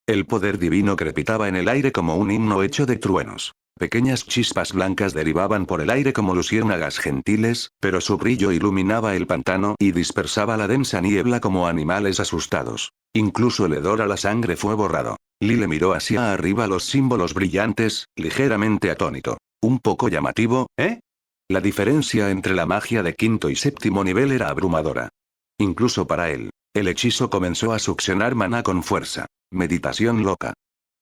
El poder divino crepitaba en el aire como un himno hecho de truenos. Pequeñas chispas blancas derivaban por el aire como luciérnagas gentiles, pero su brillo iluminaba el pantano y dispersaba la densa niebla como animales asustados. Incluso el hedor a la sangre fue borrado. Lyle miró hacia arriba los símbolos brillantes, ligeramente atónito. Un poco llamativo, ¿eh? La diferencia entre la magia de 5º y 7º nivel era abrumadora. Incluso para él. El hechizo comenzó a succionar maná con fuerza. Meditación loca.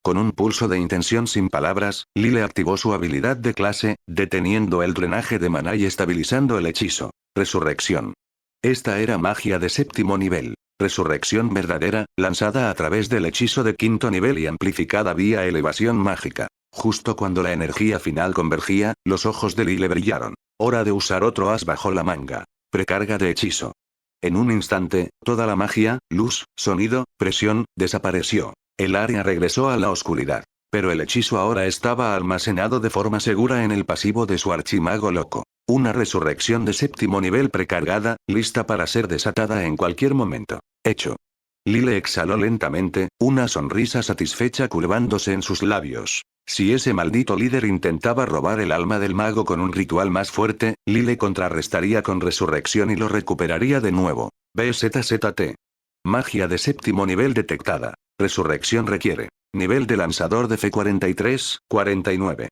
Con un pulso de intención sin palabras, Lyle activó su habilidad de clase, deteniendo el drenaje de maná y estabilizando el hechizo. Resurrección. Esta era magia de 7º nivel. Resurrección verdadera, lanzada a través del hechizo de 5º nivel y amplificada vía elevación mágica. Justo cuando la energía final convergía, los ojos de Lyle brillaron. Hora de usar otro as bajo la manga. Precarga de hechizo. En un instante, toda la magia, luz, sonido, presión, desapareció. El área regresó a la oscuridad. Pero el hechizo ahora estaba almacenado de forma segura en el pasivo de su archimago loco. Una resurrección de 7º nivel precargada, lista para ser desatada en cualquier momento. Hecho. Lyle exhaló lentamente, una sonrisa satisfecha curvándose en sus labios. Si ese maldito líder intentaba robar el alma del mago con un ritual más fuerte, Lyle contrarrestaría con resurrección y lo recuperaría de nuevo. BZZT. Magia de 7º nivel detectada. Resurrección requiere. Nivel de lanzador de fe 43, 49.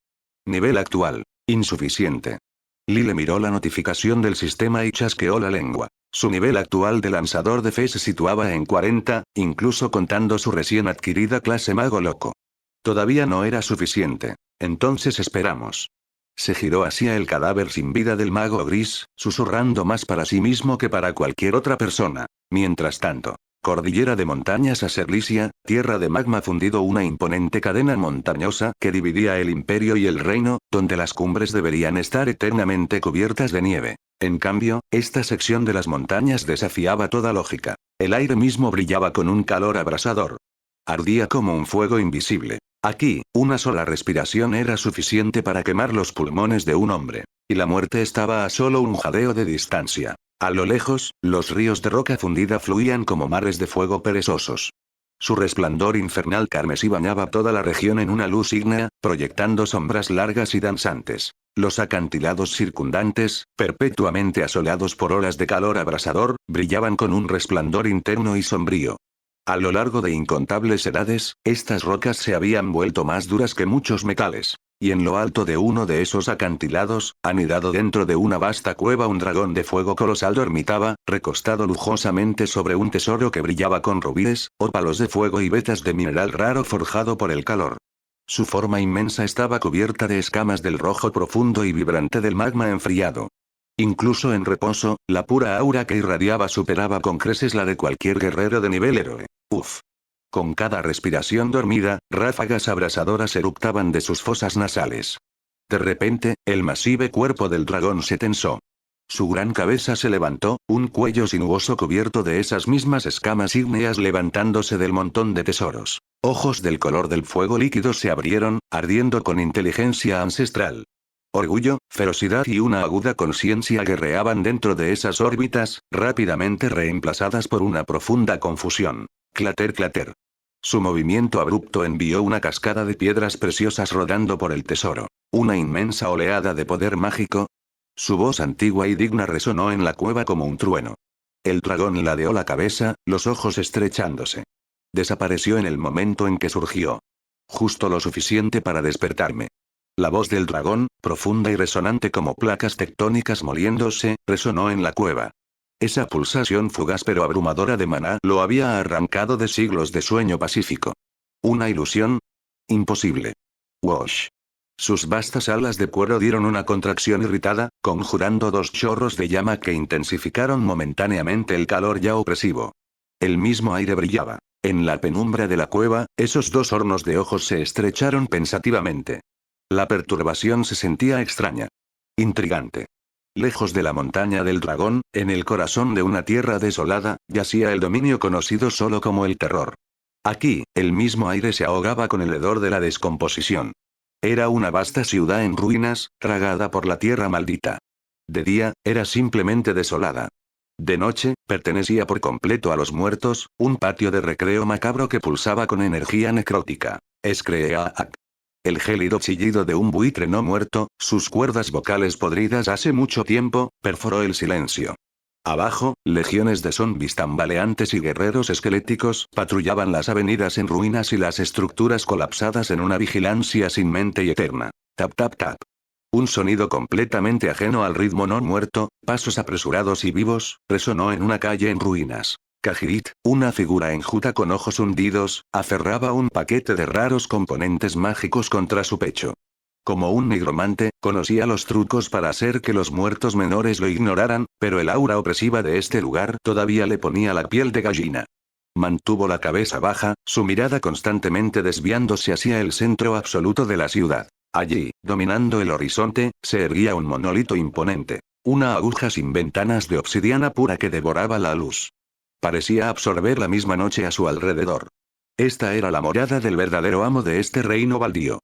Nivel actual. Insuficiente. Lyle miró la notificación del sistema y chasqueó la lengua. Su nivel actual de lanzador de fe se situaba en 40, incluso contando su recién adquirida clase mago loco. Todavía no era suficiente. Entonces esperamos. Se giró hacia el cadáver sin vida del mago gris, susurrando más para sí mismo que para cualquier otra persona. Mientras tanto, cordillera de montañas a Serlisia, tierra de magma fundido, una imponente cadena montañosa que dividía el imperio y el reino, donde las cumbres deberían estar eternamente cubiertas de nieve. En cambio, esta sección de las montañas desafiaba toda lógica. El aire mismo brillaba con un calor abrasador. Ardía como un fuego invisible. Aquí, una sola respiración era suficiente para quemar los pulmones de un hombre. Y la muerte estaba a solo un jadeo de distancia. A lo lejos, los ríos de roca fundida fluían como mares de fuego perezosos. Su resplandor infernal carmesí bañaba toda la región en una luz ígnea, proyectando sombras largas y danzantes. Los acantilados circundantes, perpetuamente asolados por olas de calor abrasador, brillaban con un resplandor interno y sombrío. A lo largo de incontables edades, estas rocas se habían vuelto más duras que muchos metales. Y en lo alto de uno de esos acantilados, anidado dentro de una vasta cueva, un dragón de fuego colosal dormitaba, recostado lujosamente sobre un tesoro que brillaba con rubíes, ópalos de fuego y vetas de mineral raro forjado por el calor. Su forma inmensa estaba cubierta de escamas del rojo profundo y vibrante del magma enfriado. Incluso en reposo, la pura aura que irradiaba superaba con creces la de cualquier guerrero de nivel héroe. Uf. Con cada respiración dormida, ráfagas abrasadoras eruptaban de sus fosas nasales. De repente, el masivo cuerpo del dragón se tensó. Su gran cabeza se levantó, un cuello sinuoso cubierto de esas mismas escamas ígneas levantándose del montón de tesoros. Ojos del color del fuego líquido se abrieron, ardiendo con inteligencia ancestral. Orgullo, ferocidad y una aguda conciencia guerreaban dentro de esas órbitas, rápidamente reemplazadas por una profunda confusión. Clater, clater. Su movimiento abrupto envió una cascada de piedras preciosas rodando por el tesoro. Una inmensa oleada de poder mágico. Su voz antigua y digna resonó en la cueva como un trueno. El dragón ladeó la cabeza, los ojos estrechándose. Desapareció en el momento en que surgió. Justo lo suficiente para despertarme. La voz del dragón, profunda y resonante como placas tectónicas moliéndose, resonó en la cueva. Esa pulsación fugaz pero abrumadora de maná lo había arrancado de siglos de sueño pacífico. ¿Una ilusión? Imposible. Wash. Sus vastas alas de cuero dieron una contracción irritada, conjurando dos chorros de llama que intensificaron momentáneamente el calor ya opresivo. El mismo aire brillaba. En la penumbra de la cueva, esos dos hornos de ojos se estrecharon pensativamente. La perturbación se sentía extraña. Intrigante. Lejos de la montaña del dragón, en el corazón de una tierra desolada, yacía el dominio conocido solo como el terror. Aquí, el mismo aire se ahogaba con el hedor de la descomposición. Era una vasta ciudad en ruinas, tragada por la tierra maldita. De día, era simplemente desolada. De noche, pertenecía por completo a los muertos, un patio de recreo macabro que pulsaba con energía necrótica. Screeac. El gélido chillido de un buitre no muerto, sus cuerdas vocales podridas hace mucho tiempo, perforó el silencio. Abajo, legiones de zombis tambaleantes y guerreros esqueléticos patrullaban las avenidas en ruinas y las estructuras colapsadas en una vigilancia sin mente y eterna. Tap tap tap. Un sonido completamente ajeno al ritmo no muerto, pasos apresurados y vivos, resonó en una calle en ruinas. Kajirit, una figura enjuta con ojos hundidos, aferraba un paquete de raros componentes mágicos contra su pecho. Como un nigromante, conocía los trucos para hacer que los muertos menores lo ignoraran, pero el aura opresiva de este lugar todavía le ponía la piel de gallina. Mantuvo la cabeza baja, su mirada constantemente desviándose hacia el centro absoluto de la ciudad. Allí, dominando el horizonte, se erguía un monolito imponente. Una aguja sin ventanas de obsidiana pura que devoraba la luz. Parecía absorber la misma noche a su alrededor. Esta era la morada del verdadero amo de este reino baldío.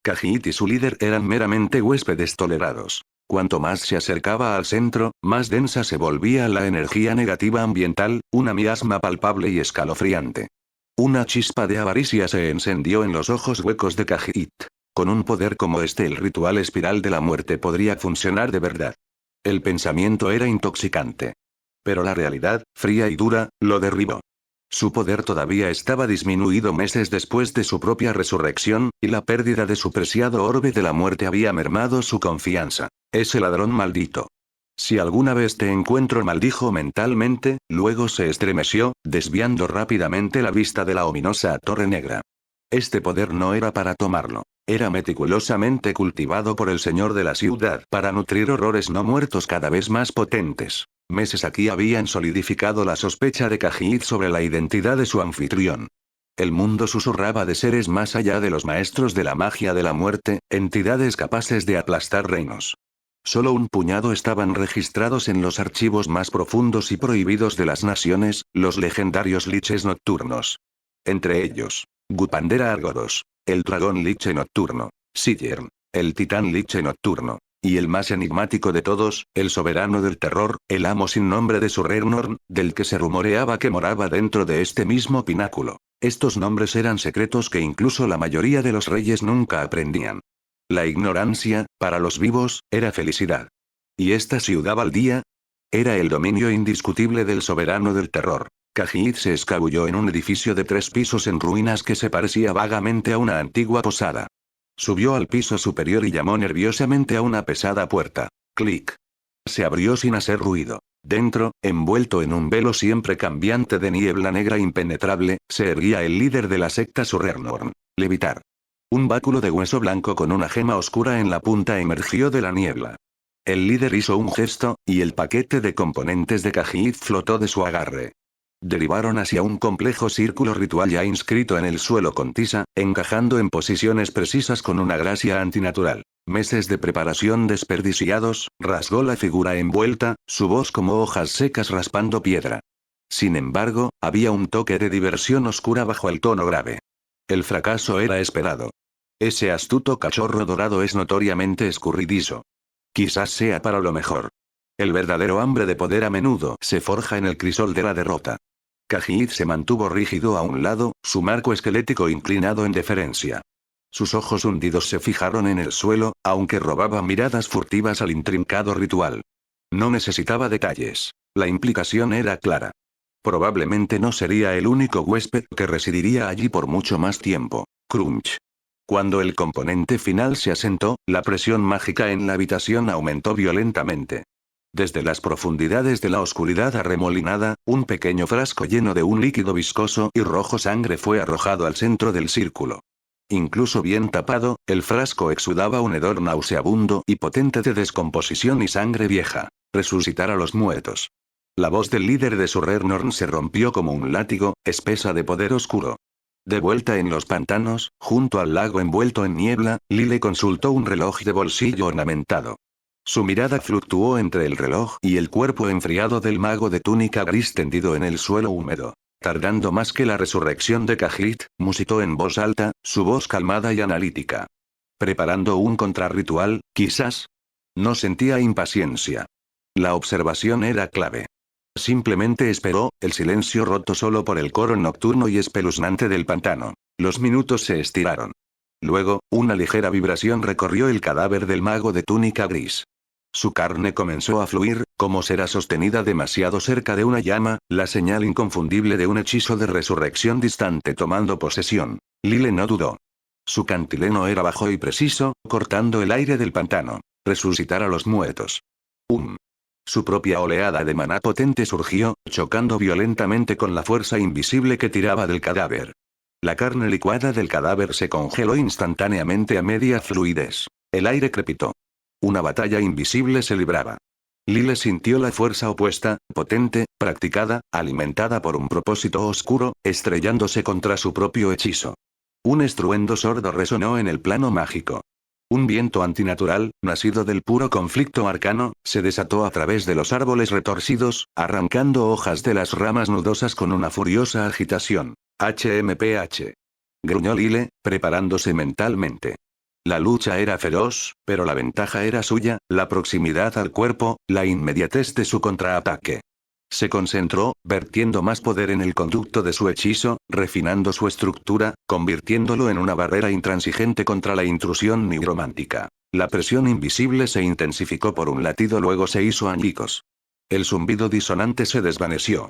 Khajiit y su líder eran meramente huéspedes tolerados. Cuanto más se acercaba al centro, más densa se volvía la energía negativa ambiental, una miasma palpable y escalofriante. Una chispa de avaricia se encendió en los ojos huecos de Khajiit. Con un poder como este, el ritual espiral de la muerte podría funcionar de verdad. El pensamiento era intoxicante. Pero la realidad, fría y dura, lo derribó. Su poder todavía estaba disminuido meses después de su propia resurrección, y la pérdida de su preciado orbe de la muerte había mermado su confianza. Ese ladrón maldito. Si alguna vez te encuentro, maldijo mentalmente, luego se estremeció, desviando rápidamente la vista de la ominosa torre negra. Este poder no era para tomarlo. Era meticulosamente cultivado por el señor de la ciudad para nutrir horrores no muertos cada vez más potentes. Meses aquí habían solidificado la sospecha de Khajiit sobre la identidad de su anfitrión. El mundo susurraba de seres más allá de los maestros de la magia de la muerte, entidades capaces de aplastar reinos. Solo un puñado estaban registrados en los archivos más profundos y prohibidos de las naciones, los legendarios liches nocturnos. Entre ellos, Gupandera Argoros, el dragón liche nocturno, Sillern, el titán liche nocturno, y el más enigmático de todos, el soberano del terror, el amo sin nombre de Surrenorn, del que se rumoreaba que moraba dentro de este mismo pináculo. Estos nombres eran secretos que incluso la mayoría de los reyes nunca aprendían. La ignorancia, para los vivos, era felicidad. ¿Y esta ciudad baldía? Era el dominio indiscutible del soberano del terror. Khajiit se escabulló en un edificio de 3 pisos en ruinas que se parecía vagamente a una antigua posada. Subió al piso superior y llamó nerviosamente a una pesada puerta. Clic. Se abrió sin hacer ruido. Dentro, envuelto en un velo siempre cambiante de niebla negra impenetrable, se erguía el líder de la secta Surrenorn. Levitar. Un báculo de hueso blanco con una gema oscura en la punta emergió de la niebla. El líder hizo un gesto, y el paquete de componentes de Khajiit flotó de su agarre. Derivaron hacia un complejo círculo ritual ya inscrito en el suelo con tiza, encajando en posiciones precisas con una gracia antinatural. Meses de preparación desperdiciados, rasgó la figura envuelta, su voz como hojas secas raspando piedra. Sin embargo, había un toque de diversión oscura bajo el tono grave. El fracaso era esperado. Ese astuto cachorro dorado es notoriamente escurridizo. Quizás sea para lo mejor. El verdadero hambre de poder a menudo se forja en el crisol de la derrota. Khajiit se mantuvo rígido a un lado, su marco esquelético inclinado en deferencia. Sus ojos hundidos se fijaron en el suelo, aunque robaba miradas furtivas al intrincado ritual. No necesitaba detalles. La implicación era clara. Probablemente no sería el único huésped que residiría allí por mucho más tiempo. Crunch. Cuando el componente final se asentó, la presión mágica en la habitación aumentó violentamente. Desde las profundidades de la oscuridad arremolinada, un pequeño frasco lleno de un líquido viscoso y rojo sangre fue arrojado al centro del círculo. Incluso bien tapado, el frasco exudaba un hedor nauseabundo y potente de descomposición y sangre vieja. Resucitar a los muertos. La voz del líder de Surrenorn se rompió como un látigo, espesa de poder oscuro. De vuelta en los pantanos, junto al lago envuelto en niebla, Lyle consultó un reloj de bolsillo ornamentado. Su mirada fluctuó entre el reloj y el cuerpo enfriado del mago de túnica gris tendido en el suelo húmedo. Tardando más que la resurrección de Khajiit, musitó en voz alta, su voz calmada y analítica. ¿Preparando un contrarritual, quizás? No sentía impaciencia. La observación era clave. Simplemente esperó, el silencio roto solo por el coro nocturno y espeluznante del pantano. Los minutos se estiraron. Luego, una ligera vibración recorrió el cadáver del mago de túnica gris. Su carne comenzó a fluir, como será sostenida demasiado cerca de una llama, la señal inconfundible de un hechizo de resurrección distante tomando posesión. Lyle no dudó. Su cantileno era bajo y preciso, cortando el aire del pantano. Resucitar a los muertos. Su propia oleada de maná potente surgió, chocando violentamente con la fuerza invisible que tiraba del cadáver. La carne licuada del cadáver se congeló instantáneamente a media fluidez. El aire crepitó. Una batalla invisible se libraba. Lyle sintió la fuerza opuesta, potente, practicada, alimentada por un propósito oscuro, estrellándose contra su propio hechizo. Un estruendo sordo resonó en el plano mágico. Un viento antinatural, nacido del puro conflicto arcano, se desató a través de los árboles retorcidos, arrancando hojas de las ramas nudosas con una furiosa agitación. HMPH. Gruñó Lyle, preparándose mentalmente. La lucha era feroz, pero la ventaja era suya, la proximidad al cuerpo, la inmediatez de su contraataque. Se concentró, vertiendo más poder en el conducto de su hechizo, refinando su estructura, convirtiéndolo en una barrera intransigente contra la intrusión nigromántica. La presión invisible se intensificó por un latido, luego se hizo añicos. El zumbido disonante se desvaneció.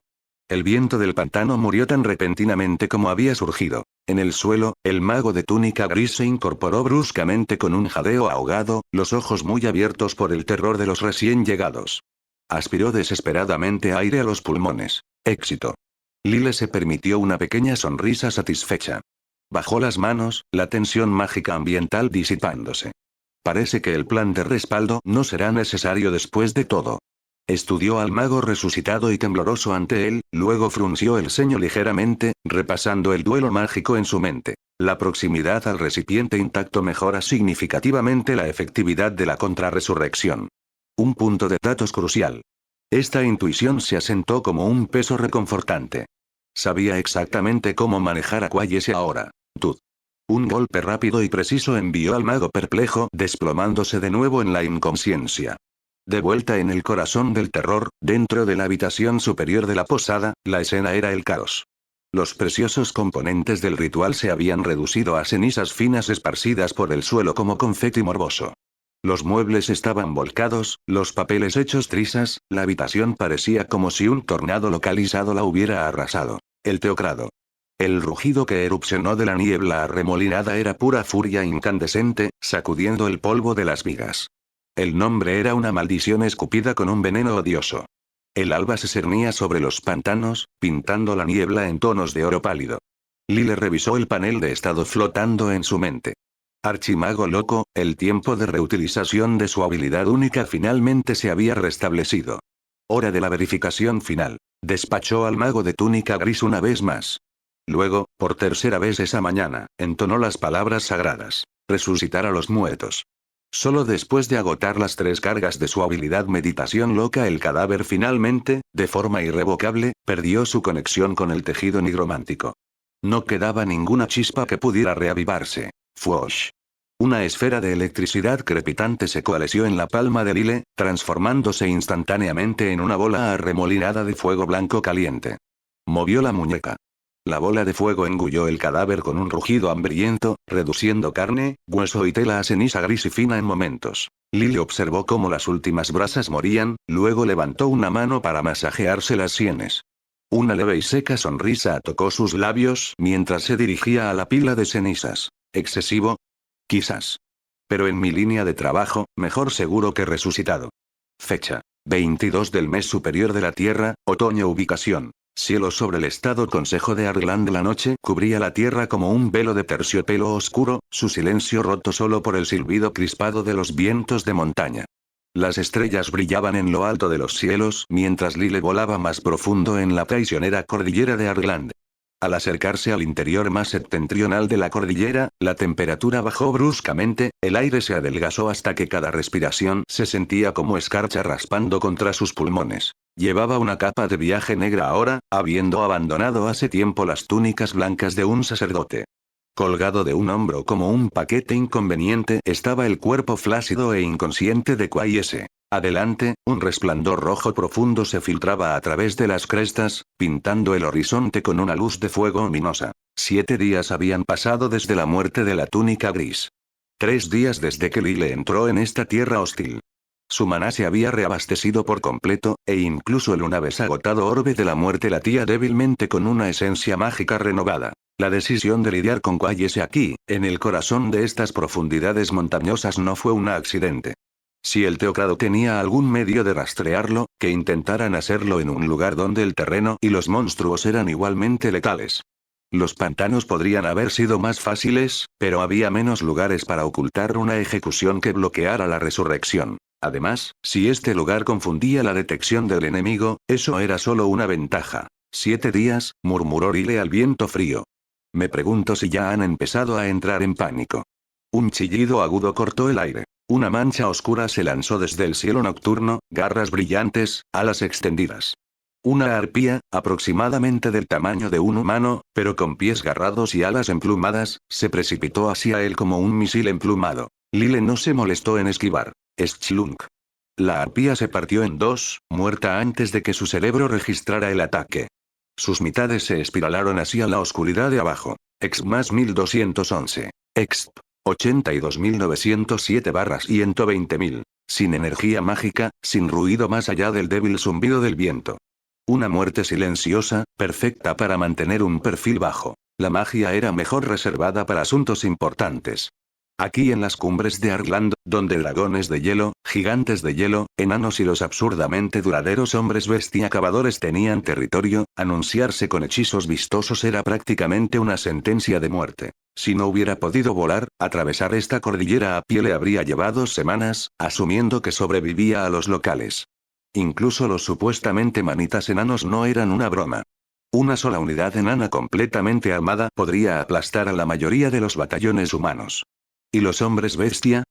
El viento del pantano murió tan repentinamente como había surgido. En el suelo, el mago de túnica gris se incorporó bruscamente con un jadeo ahogado, los ojos muy abiertos por el terror de los recién llegados. Aspiró desesperadamente aire a los pulmones. Éxito. Lyle se permitió una pequeña sonrisa satisfecha. Bajó las manos, la tensión mágica ambiental disipándose. Parece que el plan de respaldo no será necesario después de todo. Estudió al mago resucitado y tembloroso ante él, luego frunció el ceño ligeramente, repasando el duelo mágico en su mente. La proximidad al recipiente intacto mejora significativamente la efectividad de la contrarresurrección. Un punto de datos crucial. Esta intuición se asentó como un peso reconfortante. Sabía exactamente cómo manejar a Quayese ahora. Un golpe rápido y preciso envió al mago perplejo, desplomándose de nuevo en la inconsciencia. De vuelta en el corazón del terror, dentro de la habitación superior de la posada, la escena era el caos. Los preciosos componentes del ritual se habían reducido a cenizas finas esparcidas por el suelo como confeti morboso. Los muebles estaban volcados, los papeles hechos trizas, la habitación parecía como si un tornado localizado la hubiera arrasado. El teocrado. El rugido que erupcionó de la niebla arremolinada era pura furia incandescente, sacudiendo el polvo de las vigas. El nombre era una maldición escupida con un veneno odioso. El alba se cernía sobre los pantanos, pintando la niebla en tonos de oro pálido. Lyle revisó el panel de estado flotando en su mente. Archimago loco, el tiempo de reutilización de su habilidad única finalmente se había restablecido. Hora de la verificación final. Despachó al mago de túnica gris una vez más. Luego, por tercera vez esa mañana, entonó las palabras sagradas. Resucitar a los muertos. Solo después de agotar las 3 cargas de su habilidad meditación loca el cadáver finalmente, de forma irrevocable, perdió su conexión con el tejido nigromántico. No quedaba ninguna chispa que pudiera reavivarse. Fwosh. Una esfera de electricidad crepitante se coalesció en la palma de Lyle, transformándose instantáneamente en una bola arremolinada de fuego blanco caliente. Movió la muñeca. La bola de fuego engulló el cadáver con un rugido hambriento, reduciendo carne, hueso y tela a ceniza gris y fina en momentos. Lily observó cómo las últimas brasas morían, luego levantó una mano para masajearse las sienes. Una leve y seca sonrisa tocó sus labios mientras se dirigía a la pila de cenizas. ¿Excesivo? Quizás. Pero en mi línea de trabajo, mejor seguro que resucitado. Fecha. 22 del mes superior de la Tierra, otoño. Ubicación. Cielo sobre el estado Consejo de Arland. La noche cubría la tierra como un velo de terciopelo oscuro, su silencio roto solo por el silbido crispado de los vientos de montaña. Las estrellas brillaban en lo alto de los cielos mientras Lyle volaba más profundo en la traicionera cordillera de Arland. Al acercarse al interior más septentrional de la cordillera, la temperatura bajó bruscamente, el aire se adelgazó hasta que cada respiración se sentía como escarcha raspando contra sus pulmones. Llevaba una capa de viaje negra ahora, habiendo abandonado hace tiempo las túnicas blancas de un sacerdote. Colgado de un hombro como un paquete inconveniente estaba el cuerpo flácido e inconsciente de Quayese. Adelante, un resplandor rojo profundo se filtraba a través de las crestas, pintando el horizonte con una luz de fuego ominosa. 7 días habían pasado desde la muerte de la túnica gris. 3 días desde que Lyle entró en esta tierra hostil. Su maná se había reabastecido por completo, e incluso el una vez agotado orbe de la muerte latía débilmente con una esencia mágica renovada. La decisión de lidiar con Quayese aquí, en el corazón de estas profundidades montañosas, no fue un accidente. Si el teocrado tenía algún medio de rastrearlo, que intentaran hacerlo en un lugar donde el terreno y los monstruos eran igualmente letales. Los pantanos podrían haber sido más fáciles, pero había menos lugares para ocultar una ejecución que bloqueara la resurrección. Además, si este lugar confundía la detección del enemigo, eso era solo una ventaja. 7 días, murmuró Lyle al viento frío. Me pregunto si ya han empezado a entrar en pánico. Un chillido agudo cortó el aire. Una mancha oscura se lanzó desde el cielo nocturno, garras brillantes, alas extendidas. Una arpía, aproximadamente del tamaño de un humano, pero con pies garrados y alas emplumadas, se precipitó hacia él como un misil emplumado. Lyle no se molestó en esquivar. Schlunk. La arpía se partió en 2, muerta antes de que su cerebro registrara el ataque. Sus mitades se espiralaron hacia la oscuridad de abajo. Exp más 1211. Exp. 82.907/120.000. Sin energía mágica, sin ruido más allá del débil zumbido del viento. Una muerte silenciosa, perfecta para mantener un perfil bajo. La magia era mejor reservada para asuntos importantes. Aquí en las cumbres de Argland, donde dragones de hielo, gigantes de hielo, enanos y los absurdamente duraderos hombres bestia cavadores tenían territorio, anunciarse con hechizos vistosos era prácticamente una sentencia de muerte. Si no hubiera podido volar, atravesar esta cordillera a pie le habría llevado semanas, asumiendo que sobrevivía a los locales. Incluso los supuestamente manitas enanos no eran una broma. Una sola unidad enana completamente armada podría aplastar a la mayoría de los batallones humanos. ¿Y los hombres bestia?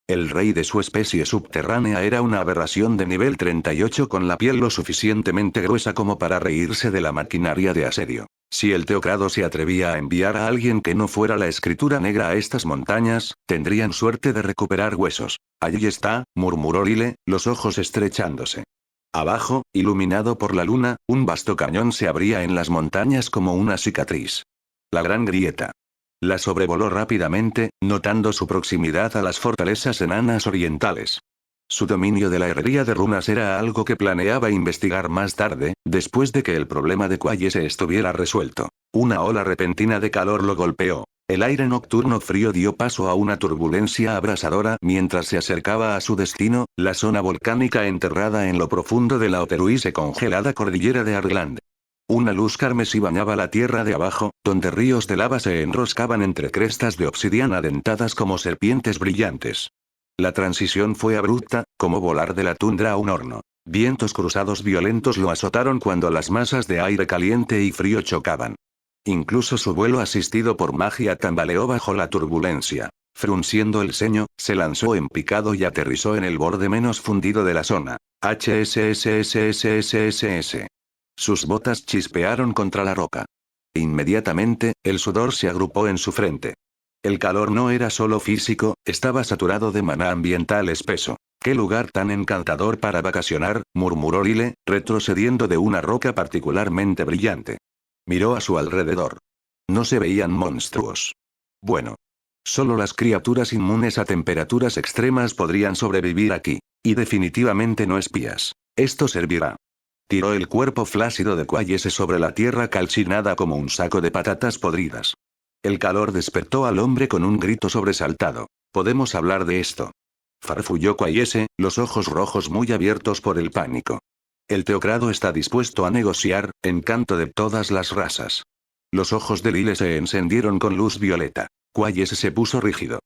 El rey de su especie subterránea era una aberración de nivel 38 con la piel lo suficientemente gruesa como para reírse de la maquinaria de asedio. Si el teocrado se atrevía a enviar a alguien que no fuera la escritura negra a estas montañas, tendrían suerte de recuperar huesos. Allí está, murmuró Lyle, los ojos estrechándose. Abajo, iluminado por la luna, un vasto cañón se abría en las montañas como una cicatriz. La gran grieta. La sobrevoló rápidamente, notando su proximidad a las fortalezas enanas orientales. Su dominio de la herrería de runas era algo que planeaba investigar más tarde, después de que el problema de Quayese estuviera resuelto. Una ola repentina de calor lo golpeó. El aire nocturno frío dio paso a una turbulencia abrasadora mientras se acercaba a su destino, la zona volcánica enterrada en lo profundo de la oteruise congelada cordillera de Argland. Una luz carmesí bañaba la tierra de abajo, donde ríos de lava se enroscaban entre crestas de obsidiana dentadas como serpientes brillantes. La transición fue abrupta, como volar de la tundra a un horno. Vientos cruzados violentos lo azotaron cuando las masas de aire caliente y frío chocaban. Incluso su vuelo asistido por magia tambaleó bajo la turbulencia. Frunciendo el ceño, se lanzó en picado y aterrizó en el borde menos fundido de la zona. HSSSSSSS. Sus botas chispearon contra la roca. Inmediatamente, el sudor se agrupó en su frente. El calor no era solo físico, estaba saturado de maná ambiental espeso. ¡Qué lugar tan encantador para vacacionar!, murmuró Lyle, retrocediendo de una roca particularmente brillante. Miró a su alrededor. No se veían monstruos. Bueno. Solo las criaturas inmunes a temperaturas extremas podrían sobrevivir aquí. Y definitivamente no espías. Esto servirá. Tiró el cuerpo flácido de Quayese sobre la tierra calcinada como un saco de patatas podridas. El calor despertó al hombre con un grito sobresaltado. ¿Podemos hablar de esto? Farfulló Quayese, los ojos rojos muy abiertos por el pánico. El teocrado está dispuesto a negociar, encanto de todas las razas. Los ojos de Lyle se encendieron con luz violeta. Quayese se puso rígido.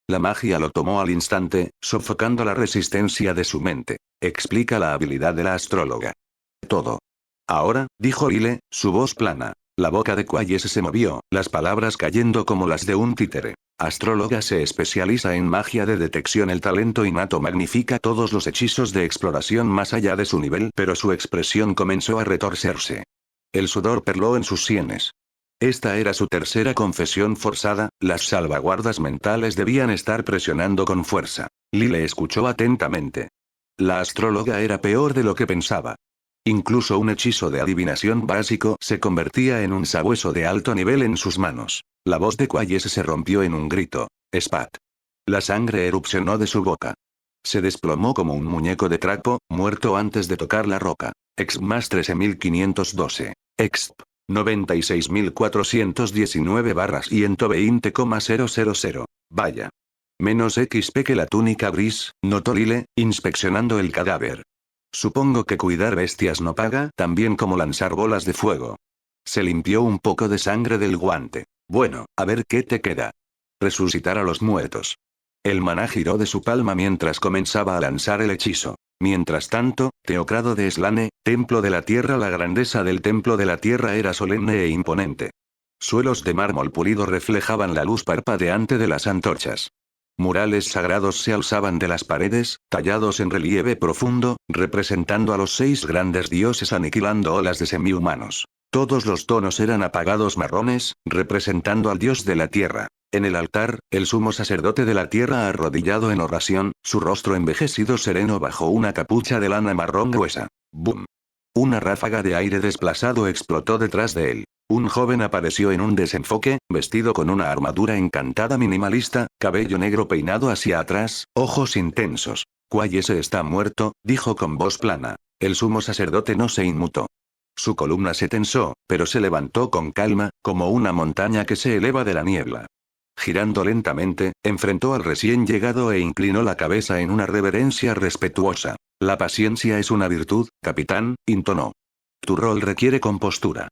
La magia lo tomó al instante, sofocando la resistencia de su mente. Explica la habilidad de la astróloga. Todo. Ahora, dijo Lyle, su voz plana. La boca de Quayese se movió, las palabras cayendo como las de un títere. Astróloga se especializa en magia de detección. El talento innato magnifica todos los hechizos de exploración más allá de su nivel, pero su expresión comenzó a retorcerse. El sudor perló en sus sienes. Esta era su tercera confesión forzada, las salvaguardas mentales debían estar presionando con fuerza. Lyle escuchó atentamente. La astróloga era peor de lo que pensaba. Incluso un hechizo de adivinación básico se convertía en un sabueso de alto nivel en sus manos. La voz de Quayese se rompió en un grito. Spat. La sangre erupcionó de su boca. Se desplomó como un muñeco de trapo, muerto antes de tocar la roca. Exp más 13.512. Exp. 96.419/120,000. Vaya. Menos XP que la túnica gris, notó Lyle, inspeccionando el cadáver. Supongo que cuidar bestias no paga tan bien como lanzar bolas de fuego. Se limpió un poco de sangre del guante. Bueno, a ver qué te queda. Resucitar a los muertos. El maná giró de su palma mientras comenzaba a lanzar el hechizo. Mientras tanto, Teocrado de Slane, Templo de la Tierra. La grandeza del Templo de la Tierra era solemne e imponente. Suelos de mármol pulido reflejaban la luz parpadeante de las antorchas. Murales sagrados se alzaban de las paredes, tallados en relieve profundo, representando a los 6 grandes dioses aniquilando olas de semihumanos. Todos los tonos eran apagados marrones, representando al dios de la tierra. En el altar, el sumo sacerdote de la tierra arrodillado en oración, su rostro envejecido sereno bajo una capucha de lana marrón gruesa. ¡Bum! Una ráfaga de aire desplazado explotó detrás de él. Un joven apareció en un desenfoque, vestido con una armadura encantada minimalista, cabello negro peinado hacia atrás, ojos intensos. Quayese está muerto, dijo con voz plana. El sumo sacerdote no se inmutó. Su columna se tensó, pero se levantó con calma, como una montaña que se eleva de la niebla. Girando lentamente, enfrentó al recién llegado e inclinó la cabeza en una reverencia respetuosa. La paciencia es una virtud, capitán, intonó. Tu rol requiere compostura.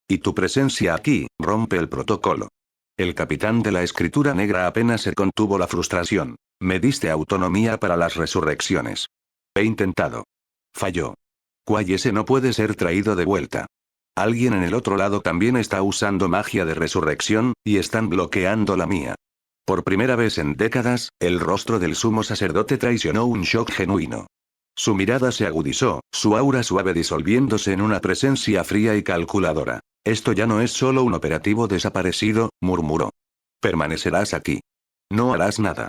Y tu presencia aquí, rompe el protocolo. El capitán de la escritura negra apenas se contuvo la frustración. Me diste autonomía para las resurrecciones. He intentado. Falló. Quayese no puede ser traído de vuelta. Alguien en el otro lado también está usando magia de resurrección, y están bloqueando la mía. Por primera vez en décadas, el rostro del sumo sacerdote traicionó un shock genuino. Su mirada se agudizó, su aura suave disolviéndose en una presencia fría y calculadora. Esto ya no es solo un operativo desaparecido, murmuró. Permanecerás aquí. No harás nada.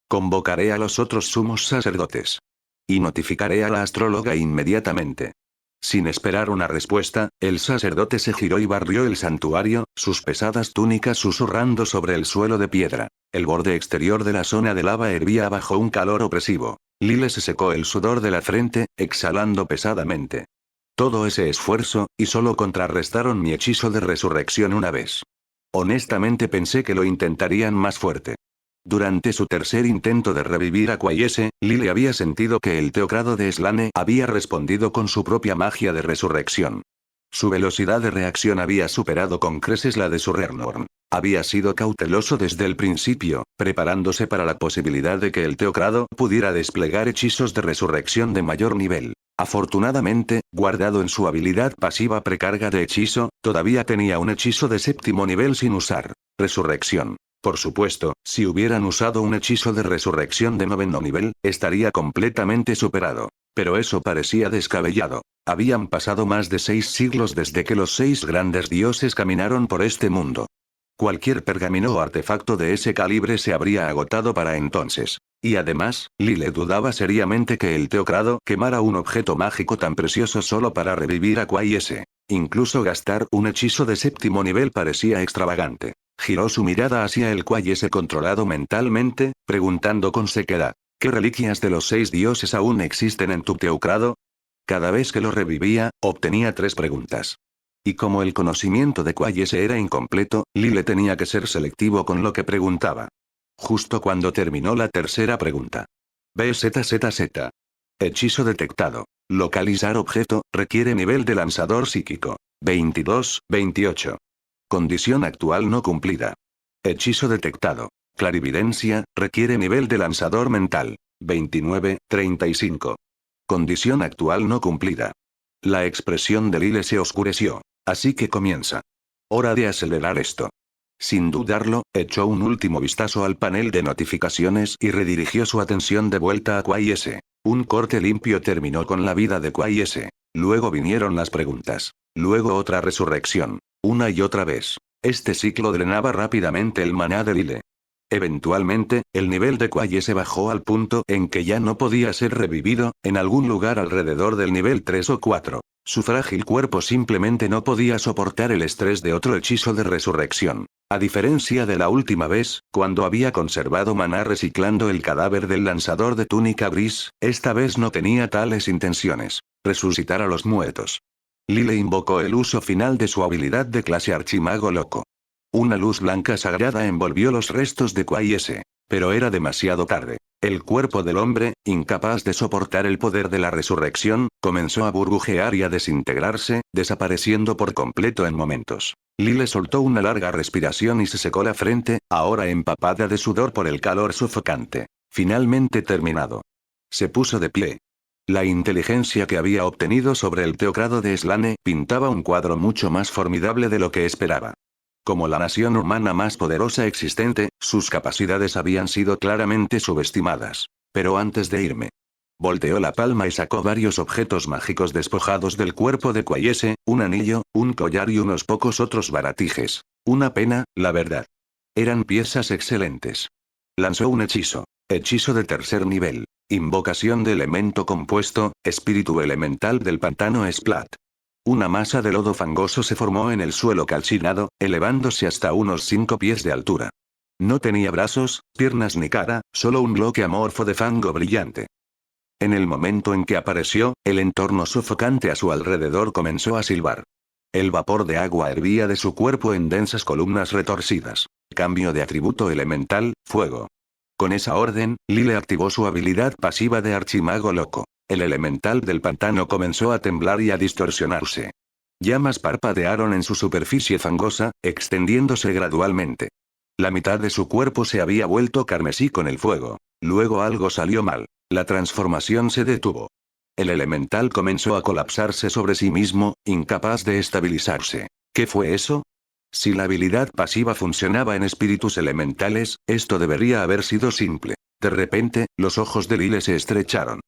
Convocaré a los otros sumos sacerdotes. Y notificaré a la astróloga inmediatamente. Sin esperar una respuesta, el sacerdote se giró y barrió el santuario, sus pesadas túnicas susurrando sobre el suelo de piedra. El borde exterior de la zona de lava hervía bajo un calor opresivo. Lyle se secó el sudor de la frente, exhalando pesadamente. Todo ese esfuerzo, y solo contrarrestaron mi hechizo de resurrección una vez. Honestamente pensé que lo intentarían más fuerte. Durante su tercer intento de revivir a Quayese, Lyle había sentido que el teocrado de Slane había respondido con su propia magia de resurrección. Su velocidad de reacción había superado con creces la de su Rearnorn. Había sido cauteloso desde el principio, preparándose para la posibilidad de que el teocrado pudiera desplegar hechizos de resurrección de mayor nivel. Afortunadamente, guardado en su habilidad pasiva precarga de hechizo, todavía tenía un hechizo de séptimo nivel sin usar. Resurrección. Por supuesto, si hubieran usado un hechizo de resurrección de noveno nivel, estaría completamente superado. Pero eso parecía descabellado. Habían pasado más de 6 siglos desde que los 6 grandes dioses caminaron por este mundo. Cualquier pergamino o artefacto de ese calibre se habría agotado para entonces. Y además, Lyle dudaba seriamente que el teocrado quemara un objeto mágico tan precioso solo para revivir a Quayese. Incluso gastar un hechizo de séptimo nivel parecía extravagante. Giró su mirada hacia el Quayese controlado mentalmente, preguntando con sequedad. ¿Qué reliquias de los 6 dioses aún existen en tu teocrado? Cada vez que lo revivía, obtenía 3 preguntas. Y como el conocimiento de Quayese era incompleto, Lyle tenía que ser selectivo con lo que preguntaba. Justo cuando terminó la tercera pregunta. BZZZ. Hechizo detectado. Localizar objeto, requiere nivel de lanzador psíquico. 22-28. Condición actual no cumplida. Hechizo detectado. Clarividencia, requiere nivel de lanzador mental. 29-35. Condición actual no cumplida. La expresión de Lyle se oscureció. Así que comienza. Hora de acelerar esto. Sin dudarlo, echó un último vistazo al panel de notificaciones y redirigió su atención de vuelta a Quayese. Un corte limpio terminó con la vida de Quayese. Luego vinieron las preguntas. Luego otra resurrección. Una y otra vez. Este ciclo drenaba rápidamente el maná de Lyle. Eventualmente, el nivel de Quayese bajó al punto en que ya no podía ser revivido, en algún lugar alrededor del nivel 3 o 4. Su frágil cuerpo simplemente no podía soportar el estrés de otro hechizo de resurrección. A diferencia de la última vez, cuando había conservado maná reciclando el cadáver del lanzador de túnica gris, esta vez no tenía tales intenciones. Resucitar a los muertos. Lyle invocó el uso final de su habilidad de clase archimago loco. Una luz blanca sagrada envolvió los restos de Quayese. Pero era demasiado tarde. El cuerpo del hombre, incapaz de soportar el poder de la resurrección, comenzó a burbujear y a desintegrarse, desapareciendo por completo en momentos. Lyle soltó una larga respiración y se secó la frente, ahora empapada de sudor por el calor sofocante. Finalmente terminado. Se puso de pie. La inteligencia que había obtenido sobre el teocrado de Slane pintaba un cuadro mucho más formidable de lo que esperaba. Como la nación humana más poderosa existente, sus capacidades habían sido claramente subestimadas. Pero antes de irme. Volteó la palma y sacó varios objetos mágicos despojados del cuerpo de Quayese, un anillo, un collar y unos pocos otros baratijes. Una pena, la verdad. Eran piezas excelentes. Lanzó un hechizo. Hechizo de tercer nivel. Invocación de elemento compuesto, espíritu elemental del pantano Splat. Una masa de lodo fangoso se formó en el suelo calcinado, elevándose hasta unos 5 pies de altura. No tenía brazos, piernas ni cara, solo un bloque amorfo de fango brillante. En el momento en que apareció, el entorno sofocante a su alrededor comenzó a silbar. El vapor de agua hervía de su cuerpo en densas columnas retorcidas. Cambio de atributo elemental, fuego. Con esa orden, Lile activó su habilidad pasiva de archimago loco. El elemental del pantano comenzó a temblar y a distorsionarse. Llamas parpadearon en su superficie fangosa, extendiéndose gradualmente. La mitad de su cuerpo se había vuelto carmesí con el fuego. Luego algo salió mal. La transformación se detuvo. El elemental comenzó a colapsarse sobre sí mismo, incapaz de estabilizarse. ¿Qué fue eso? Si la habilidad pasiva funcionaba en espíritus elementales, esto debería haber sido simple. De repente, los ojos de Lile se estrecharon.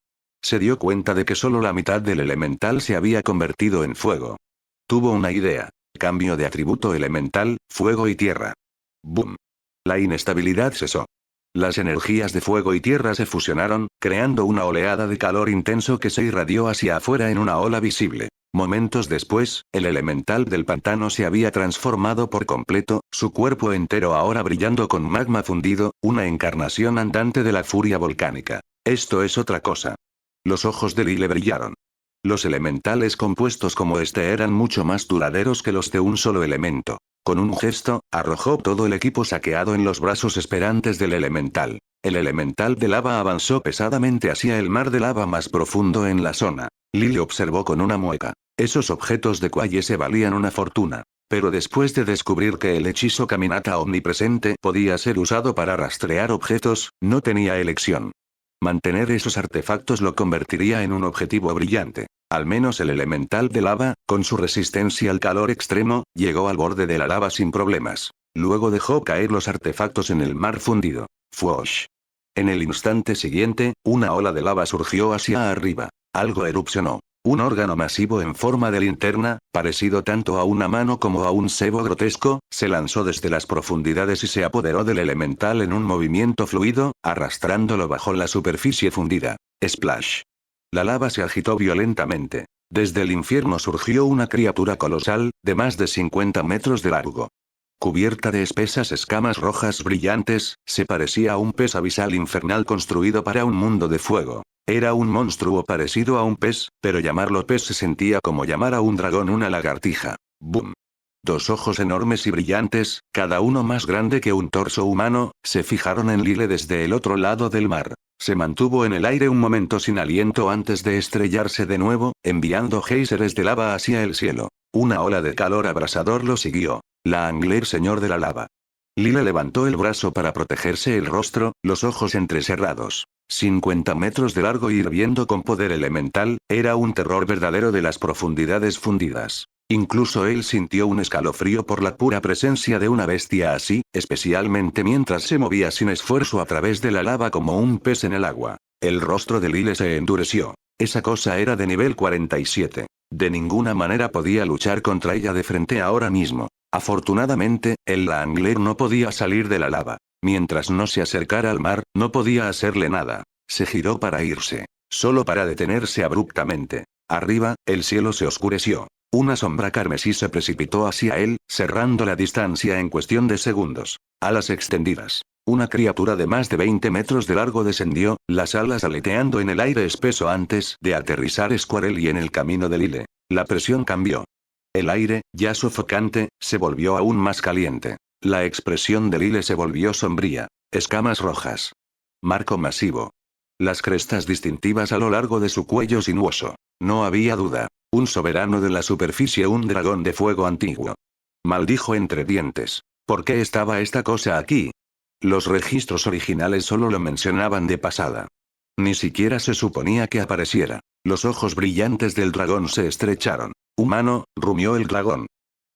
Se dio cuenta de que solo la mitad del elemental se había convertido en fuego. Tuvo una idea. Cambio de atributo elemental, fuego y tierra. ¡Boom! La inestabilidad cesó. Las energías de fuego y tierra se fusionaron, creando una oleada de calor intenso que se irradió hacia afuera en una ola visible. Momentos después, el elemental del pantano se había transformado por completo, su cuerpo entero ahora brillando con magma fundido, una encarnación andante de la furia volcánica. Esto es otra cosa. Los ojos de Lile brillaron. Los elementales compuestos como este eran mucho más duraderos que los de un solo elemento. Con un gesto, arrojó todo el equipo saqueado en los brazos esperantes del elemental. El elemental de lava avanzó pesadamente hacia el mar de lava más profundo en la zona. Lily observó con una mueca. Esos objetos de Quaye se valían una fortuna. Pero después de descubrir que el hechizo caminata omnipresente podía ser usado para rastrear objetos, no tenía elección. Mantener esos artefactos lo convertiría en un objetivo brillante. Al menos el elemental de lava, con su resistencia al calor extremo, llegó al borde de la lava sin problemas. Luego dejó caer los artefactos en el mar fundido. ¡Fwosh! En el instante siguiente, una ola de lava surgió hacia arriba. Algo erupcionó. Un órgano masivo en forma de linterna, parecido tanto a una mano como a un cebo grotesco, se lanzó desde las profundidades y se apoderó del elemental en un movimiento fluido, arrastrándolo bajo la superficie fundida. Splash. La lava se agitó violentamente. Desde el infierno surgió una criatura colosal, de más de 50 metros de largo. Cubierta de espesas escamas rojas brillantes, se parecía a un pez abisal infernal construido para un mundo de fuego. Era un monstruo parecido a un pez, pero llamarlo pez se sentía como llamar a un dragón una lagartija. ¡Boom! Dos ojos enormes y brillantes, cada uno más grande que un torso humano, se fijaron en Lile desde el otro lado del mar. Se mantuvo en el aire un momento sin aliento antes de estrellarse de nuevo, enviando géiseres de lava hacia el cielo. Una ola de calor abrasador lo siguió. La Angler señor de la lava. Lile levantó el brazo para protegerse el rostro, los ojos entrecerrados. 50 metros de largo y hirviendo con poder elemental, era un terror verdadero de las profundidades fundidas. Incluso él sintió un escalofrío por la pura presencia de una bestia así, especialmente mientras se movía sin esfuerzo a través de la lava como un pez en el agua. El rostro de Lile se endureció. Esa cosa era de nivel 47. De ninguna manera podía luchar contra ella de frente ahora mismo. Afortunadamente, el Langler no podía salir de la lava. Mientras no se acercara al mar, no podía hacerle nada. Se giró para irse. Solo para detenerse abruptamente. Arriba, el cielo se oscureció. Una sombra carmesí se precipitó hacia él, cerrando la distancia en cuestión de segundos. Alas extendidas. Una criatura de más de 20 metros de largo descendió, las alas aleteando en el aire espeso antes de aterrizar Squirrely en el camino de Lile. La presión cambió. El aire, ya sofocante, se volvió aún más caliente. La expresión de Lile se volvió sombría. Escamas rojas. Marco masivo. Las crestas distintivas a lo largo de su cuello sinuoso. No había duda. Un soberano de la superficie, un dragón de fuego antiguo. Maldijo entre dientes. ¿Por qué estaba esta cosa aquí? Los registros originales solo lo mencionaban de pasada. Ni siquiera se suponía que apareciera. Los ojos brillantes del dragón se estrecharon. Humano, rumió el dragón.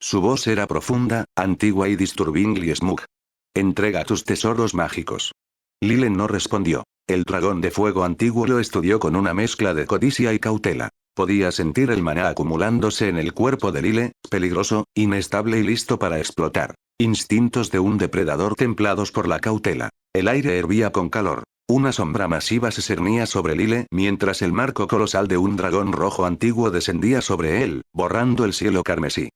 Su voz era profunda, antigua y disturbingly smug. Entrega tus tesoros mágicos. Lile no respondió. El dragón de fuego antiguo lo estudió con una mezcla de codicia y cautela. Podía sentir el maná acumulándose en el cuerpo de Lile, peligroso, inestable y listo para explotar. Instintos de un depredador templados por la cautela. El aire hervía con calor. Una sombra masiva se cernía sobre Lile mientras el marco colosal de un dragón rojo antiguo descendía sobre él, borrando el cielo carmesí.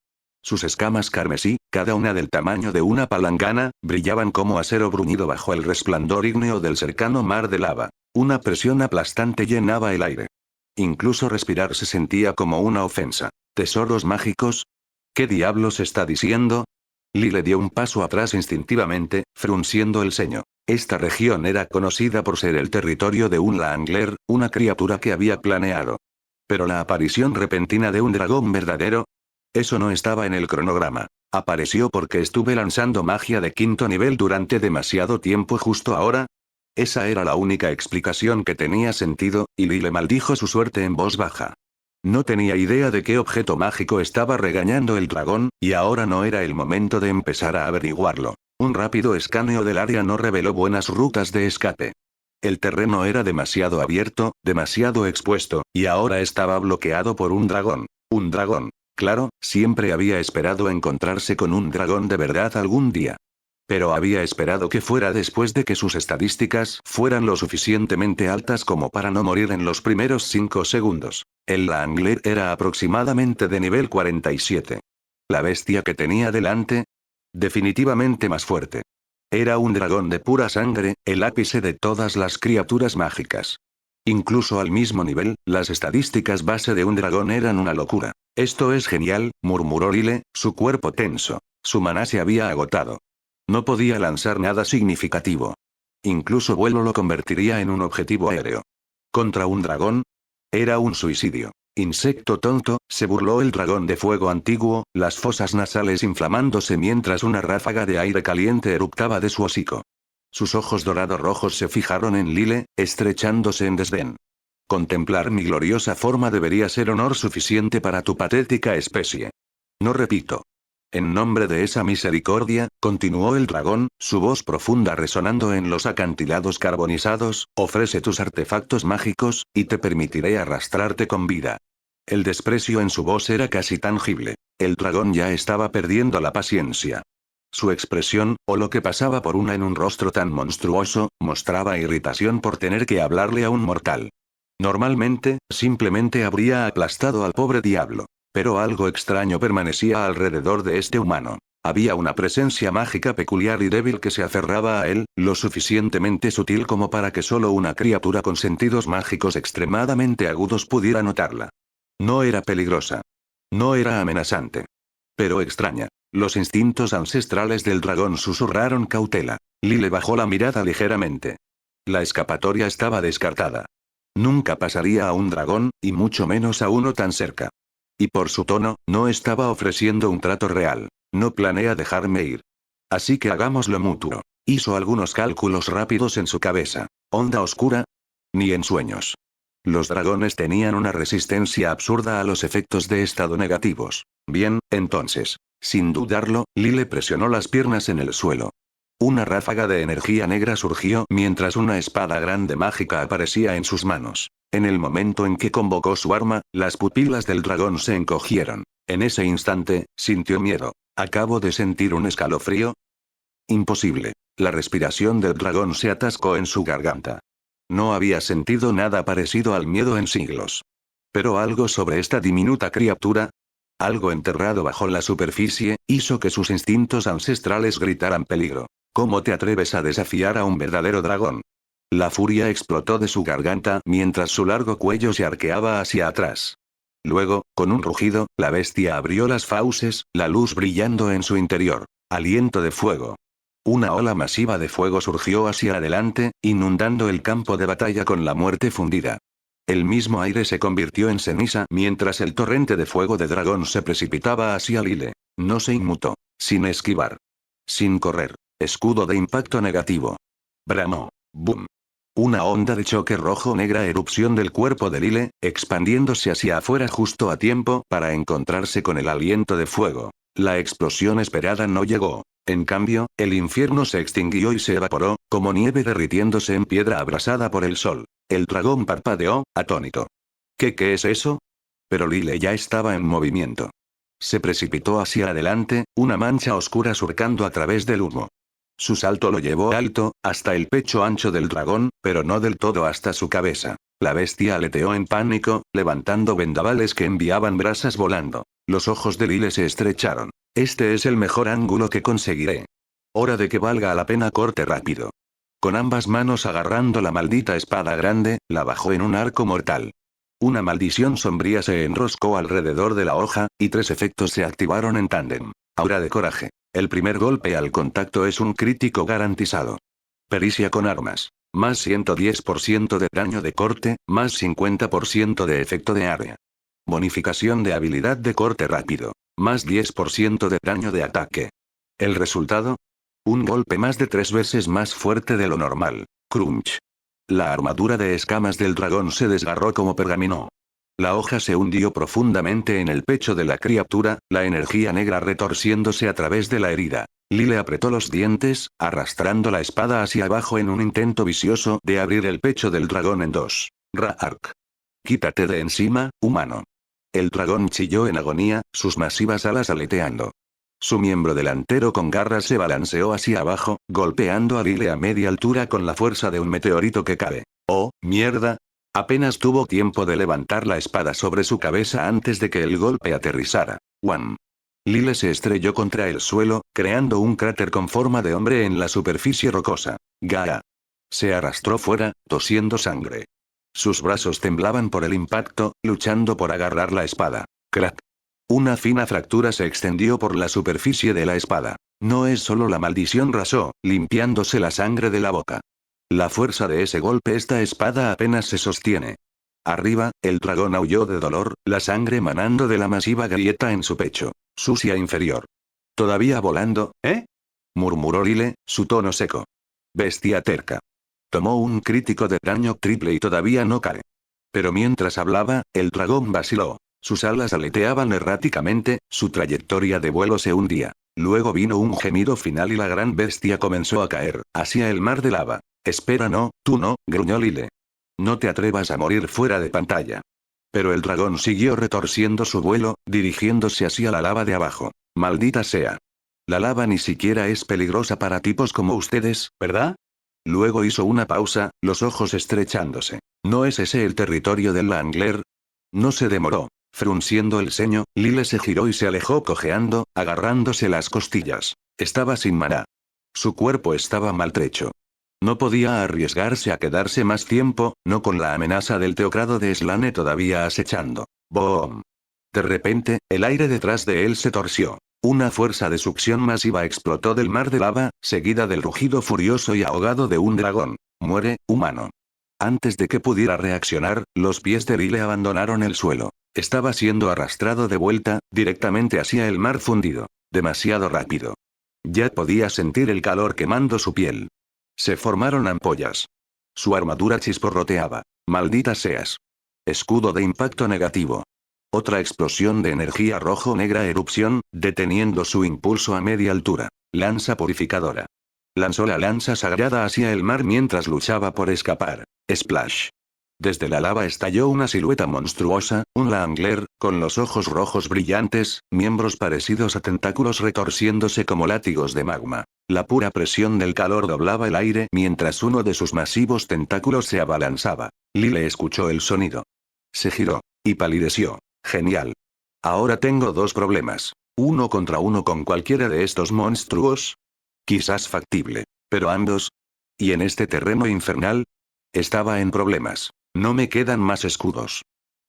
Sus escamas carmesí, cada una del tamaño de una palangana, brillaban como acero bruñido bajo el resplandor ígneo del cercano mar de lava. Una presión aplastante llenaba el aire. Incluso respirar se sentía como una ofensa. ¿Tesoros mágicos? ¿Qué diablos está diciendo? Lile dio un paso atrás instintivamente, frunciendo el ceño. Esta región era conocida por ser el territorio de un Langler, una criatura que había planeado. Pero la aparición repentina de un dragón verdadero. Eso no estaba en el cronograma. ¿Apareció porque estuve lanzando magia de 5º nivel durante demasiado tiempo justo ahora? Esa era la única explicación que tenía sentido, y Lile maldijo su suerte en voz baja. No tenía idea de qué objeto mágico estaba regañando el dragón, y ahora no era el momento de empezar a averiguarlo. Un rápido escaneo del área no reveló buenas rutas de escape. El terreno era demasiado abierto, demasiado expuesto, y ahora estaba bloqueado por un dragón. Un dragón. Claro, siempre había esperado encontrarse con un dragón de verdad algún día. Pero había esperado que fuera después de que sus estadísticas fueran lo suficientemente altas como para no morir en los primeros 5 segundos. El Langler era aproximadamente de nivel 47. La bestia que tenía delante, definitivamente más fuerte. Era un dragón de pura sangre, el ápice de todas las criaturas mágicas. Incluso al mismo nivel, las estadísticas base de un dragón eran una locura. Esto es genial, murmuró Lile, su cuerpo tenso. Su maná se había agotado. No podía lanzar nada significativo. Incluso vuelo lo convertiría en un objetivo aéreo. ¿Contra un dragón? Era un suicidio. Insecto tonto, se burló el dragón de fuego antiguo, las fosas nasales inflamándose mientras una ráfaga de aire caliente eruptaba de su hocico. Sus ojos dorado rojos se fijaron en Lile, estrechándose en desdén. Contemplar mi gloriosa forma debería ser honor suficiente para tu patética especie. No repito. En nombre de esa misericordia, continuó el dragón, su voz profunda resonando en los acantilados carbonizados, ofrece tus artefactos mágicos, y te permitiré arrastrarte con vida. El desprecio en su voz era casi tangible. El dragón ya estaba perdiendo la paciencia. Su expresión, o lo que pasaba por una en un rostro tan monstruoso, mostraba irritación por tener que hablarle a un mortal. Normalmente, simplemente habría aplastado al pobre diablo. Pero algo extraño permanecía alrededor de este humano. Había una presencia mágica peculiar y débil que se aferraba a él, lo suficientemente sutil como para que solo una criatura con sentidos mágicos extremadamente agudos pudiera notarla. No era peligrosa. No era amenazante. Pero extraña. Los instintos ancestrales del dragón susurraron cautela. Lile bajó la mirada ligeramente. La escapatoria estaba descartada. Nunca pasaría a un dragón, y mucho menos a uno tan cerca. Y por su tono, no estaba ofreciendo un trato real. No planea dejarme ir. Así que hagámoslo mutuo. Hizo algunos cálculos rápidos en su cabeza. ¿Onda oscura? Ni en sueños. Los dragones tenían una resistencia absurda a los efectos de estado negativos. Bien, entonces. Sin dudarlo, Lile presionó las piernas en el suelo. Una ráfaga de energía negra surgió mientras una espada grande mágica aparecía en sus manos. En el momento en que convocó su arma, las pupilas del dragón se encogieron. En ese instante, sintió miedo. ¿Acabo de sentir un escalofrío? Imposible. La respiración del dragón se atascó en su garganta. No había sentido nada parecido al miedo en siglos. Pero algo sobre esta diminuta criatura, algo enterrado bajo la superficie, hizo que sus instintos ancestrales gritaran peligro. ¿Cómo te atreves a desafiar a un verdadero dragón? La furia explotó de su garganta mientras su largo cuello se arqueaba hacia atrás. Luego, con un rugido, la bestia abrió las fauces, la luz brillando en su interior. Aliento de fuego. Una ola masiva de fuego surgió hacia adelante, inundando el campo de batalla con la muerte fundida. El mismo aire se convirtió en ceniza mientras el torrente de fuego de dragón se precipitaba hacia Lile. No se inmutó. Sin esquivar. Sin correr. Escudo de impacto negativo. Bramó. Boom. Una onda de choque rojo-negra erupción del cuerpo de Lile, expandiéndose hacia afuera justo a tiempo para encontrarse con el aliento de fuego. La explosión esperada no llegó. En cambio, el infierno se extinguió y se evaporó, como nieve derritiéndose en piedra abrasada por el sol. El dragón parpadeó, atónito. ¿Qué es eso? Pero Lile ya estaba en movimiento. Se precipitó hacia adelante, una mancha oscura surcando a través del humo. Su salto lo llevó alto, hasta el pecho ancho del dragón, pero no del todo hasta su cabeza. La bestia aleteó en pánico, levantando vendavales que enviaban brasas volando. Los ojos de Lile se estrecharon. Este es el mejor ángulo que conseguiré. Hora de que valga la pena corte rápido. Con ambas manos agarrando la maldita espada grande, la bajó en un arco mortal. Una maldición sombría se enroscó alrededor de la hoja, y 3 efectos se activaron en tándem. Aura de coraje. El primer golpe al contacto es un crítico garantizado. Pericia con armas. Más 110% de daño de corte, más 50% de efecto de área. Bonificación de habilidad de corte rápido. Más 10% de daño de ataque. ¿El resultado? Un golpe más de 3 veces más fuerte de lo normal. Crunch. La armadura de escamas del dragón se desgarró como pergamino. La hoja se hundió profundamente en el pecho de la criatura, la energía negra retorciéndose a través de la herida. Lile apretó los dientes, arrastrando la espada hacia abajo en un intento vicioso de abrir el pecho del dragón en dos. Raark. Quítate de encima, humano. El dragón chilló en agonía, sus masivas alas aleteando. Su miembro delantero con garras se balanceó hacia abajo, golpeando a Lile a media altura con la fuerza de un meteorito que cae. ¡Oh, mierda! Apenas tuvo tiempo de levantar la espada sobre su cabeza antes de que el golpe aterrizara. ¡Wam! Lile se estrelló contra el suelo, creando un cráter con forma de hombre en la superficie rocosa. ¡Gaa! Se arrastró fuera, tosiendo sangre. Sus brazos temblaban por el impacto, luchando por agarrar la espada. ¡Crack! Una fina fractura se extendió por la superficie de la espada. No es solo la maldición, rasó, limpiándose la sangre de la boca. La fuerza de ese golpe, esta espada apenas se sostiene. Arriba, el dragón aulló de dolor, la sangre manando de la masiva grieta en su pecho. Sucia inferior. ¿Todavía volando, eh? Murmuró Lile, su tono seco. Bestia terca. Tomó un crítico de daño triple y todavía no cae. Pero mientras hablaba, el dragón vaciló. Sus alas aleteaban erráticamente, su trayectoria de vuelo se hundía. Luego vino un gemido final y la gran bestia comenzó a caer, hacia el mar de lava. Espera, no, tú no, gruñó Lile. No te atrevas a morir fuera de pantalla. Pero el dragón siguió retorciendo su vuelo, dirigiéndose hacia la lava de abajo. Maldita sea. La lava ni siquiera es peligrosa para tipos como ustedes, ¿verdad? Luego hizo una pausa, los ojos estrechándose. ¿No es ese el territorio del Langler? No se demoró. Frunciendo el ceño, Lile se giró y se alejó cojeando, agarrándose las costillas. Estaba sin maná. Su cuerpo estaba maltrecho. No podía arriesgarse a quedarse más tiempo, no con la amenaza del teocrado de Slane todavía acechando. ¡Boom! De repente, el aire detrás de él se torció. Una fuerza de succión masiva explotó del mar de lava, seguida del rugido furioso y ahogado de un dragón. Muere, humano. Antes de que pudiera reaccionar, los pies de Lile abandonaron el suelo. Estaba siendo arrastrado de vuelta, directamente hacia el mar fundido. Demasiado rápido. Ya podía sentir el calor quemando su piel. Se formaron ampollas. Su armadura chisporroteaba. Maldita seas. Escudo de impacto negativo. Otra explosión de energía rojo-negra erupción, deteniendo su impulso a media altura. Lanza purificadora. Lanzó la lanza sagrada hacia el mar mientras luchaba por escapar. Splash. Desde la lava estalló una silueta monstruosa, un Langler, con los ojos rojos brillantes, miembros parecidos a tentáculos retorciéndose como látigos de magma. La pura presión del calor doblaba el aire mientras uno de sus masivos tentáculos se abalanzaba. Lile escuchó el sonido. Se giró. Y palideció. Genial. Ahora tengo dos problemas. Uno contra uno con cualquiera de estos monstruos. Quizás factible. Pero ambos. ¿Y en este terreno infernal? Estaba en problemas. No me quedan más escudos.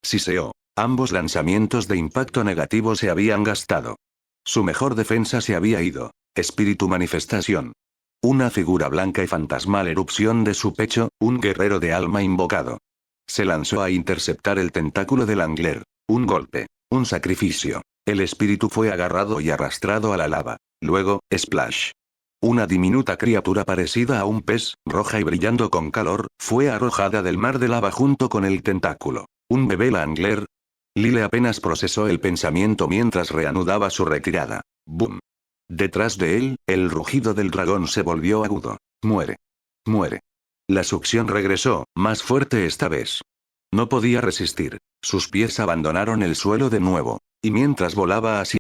Siseó. Ambos lanzamientos de impacto negativo se habían gastado. Su mejor defensa se había ido. Espíritu manifestación. Una figura blanca y fantasmal erupción de su pecho, un guerrero de alma invocado. Se lanzó a interceptar el tentáculo del Langler. Un golpe. Un sacrificio. El espíritu fue agarrado y arrastrado a la lava. Luego, splash. Una diminuta criatura parecida a un pez, roja y brillando con calor, fue arrojada del mar de lava junto con el tentáculo. ¿Un bebé Langler? Lile apenas procesó el pensamiento mientras reanudaba su retirada. ¡Boom! Detrás de él, el rugido del dragón se volvió agudo. Muere. Muere. La succión regresó, más fuerte esta vez. No podía resistir. Sus pies abandonaron el suelo de nuevo. Y mientras volaba hacia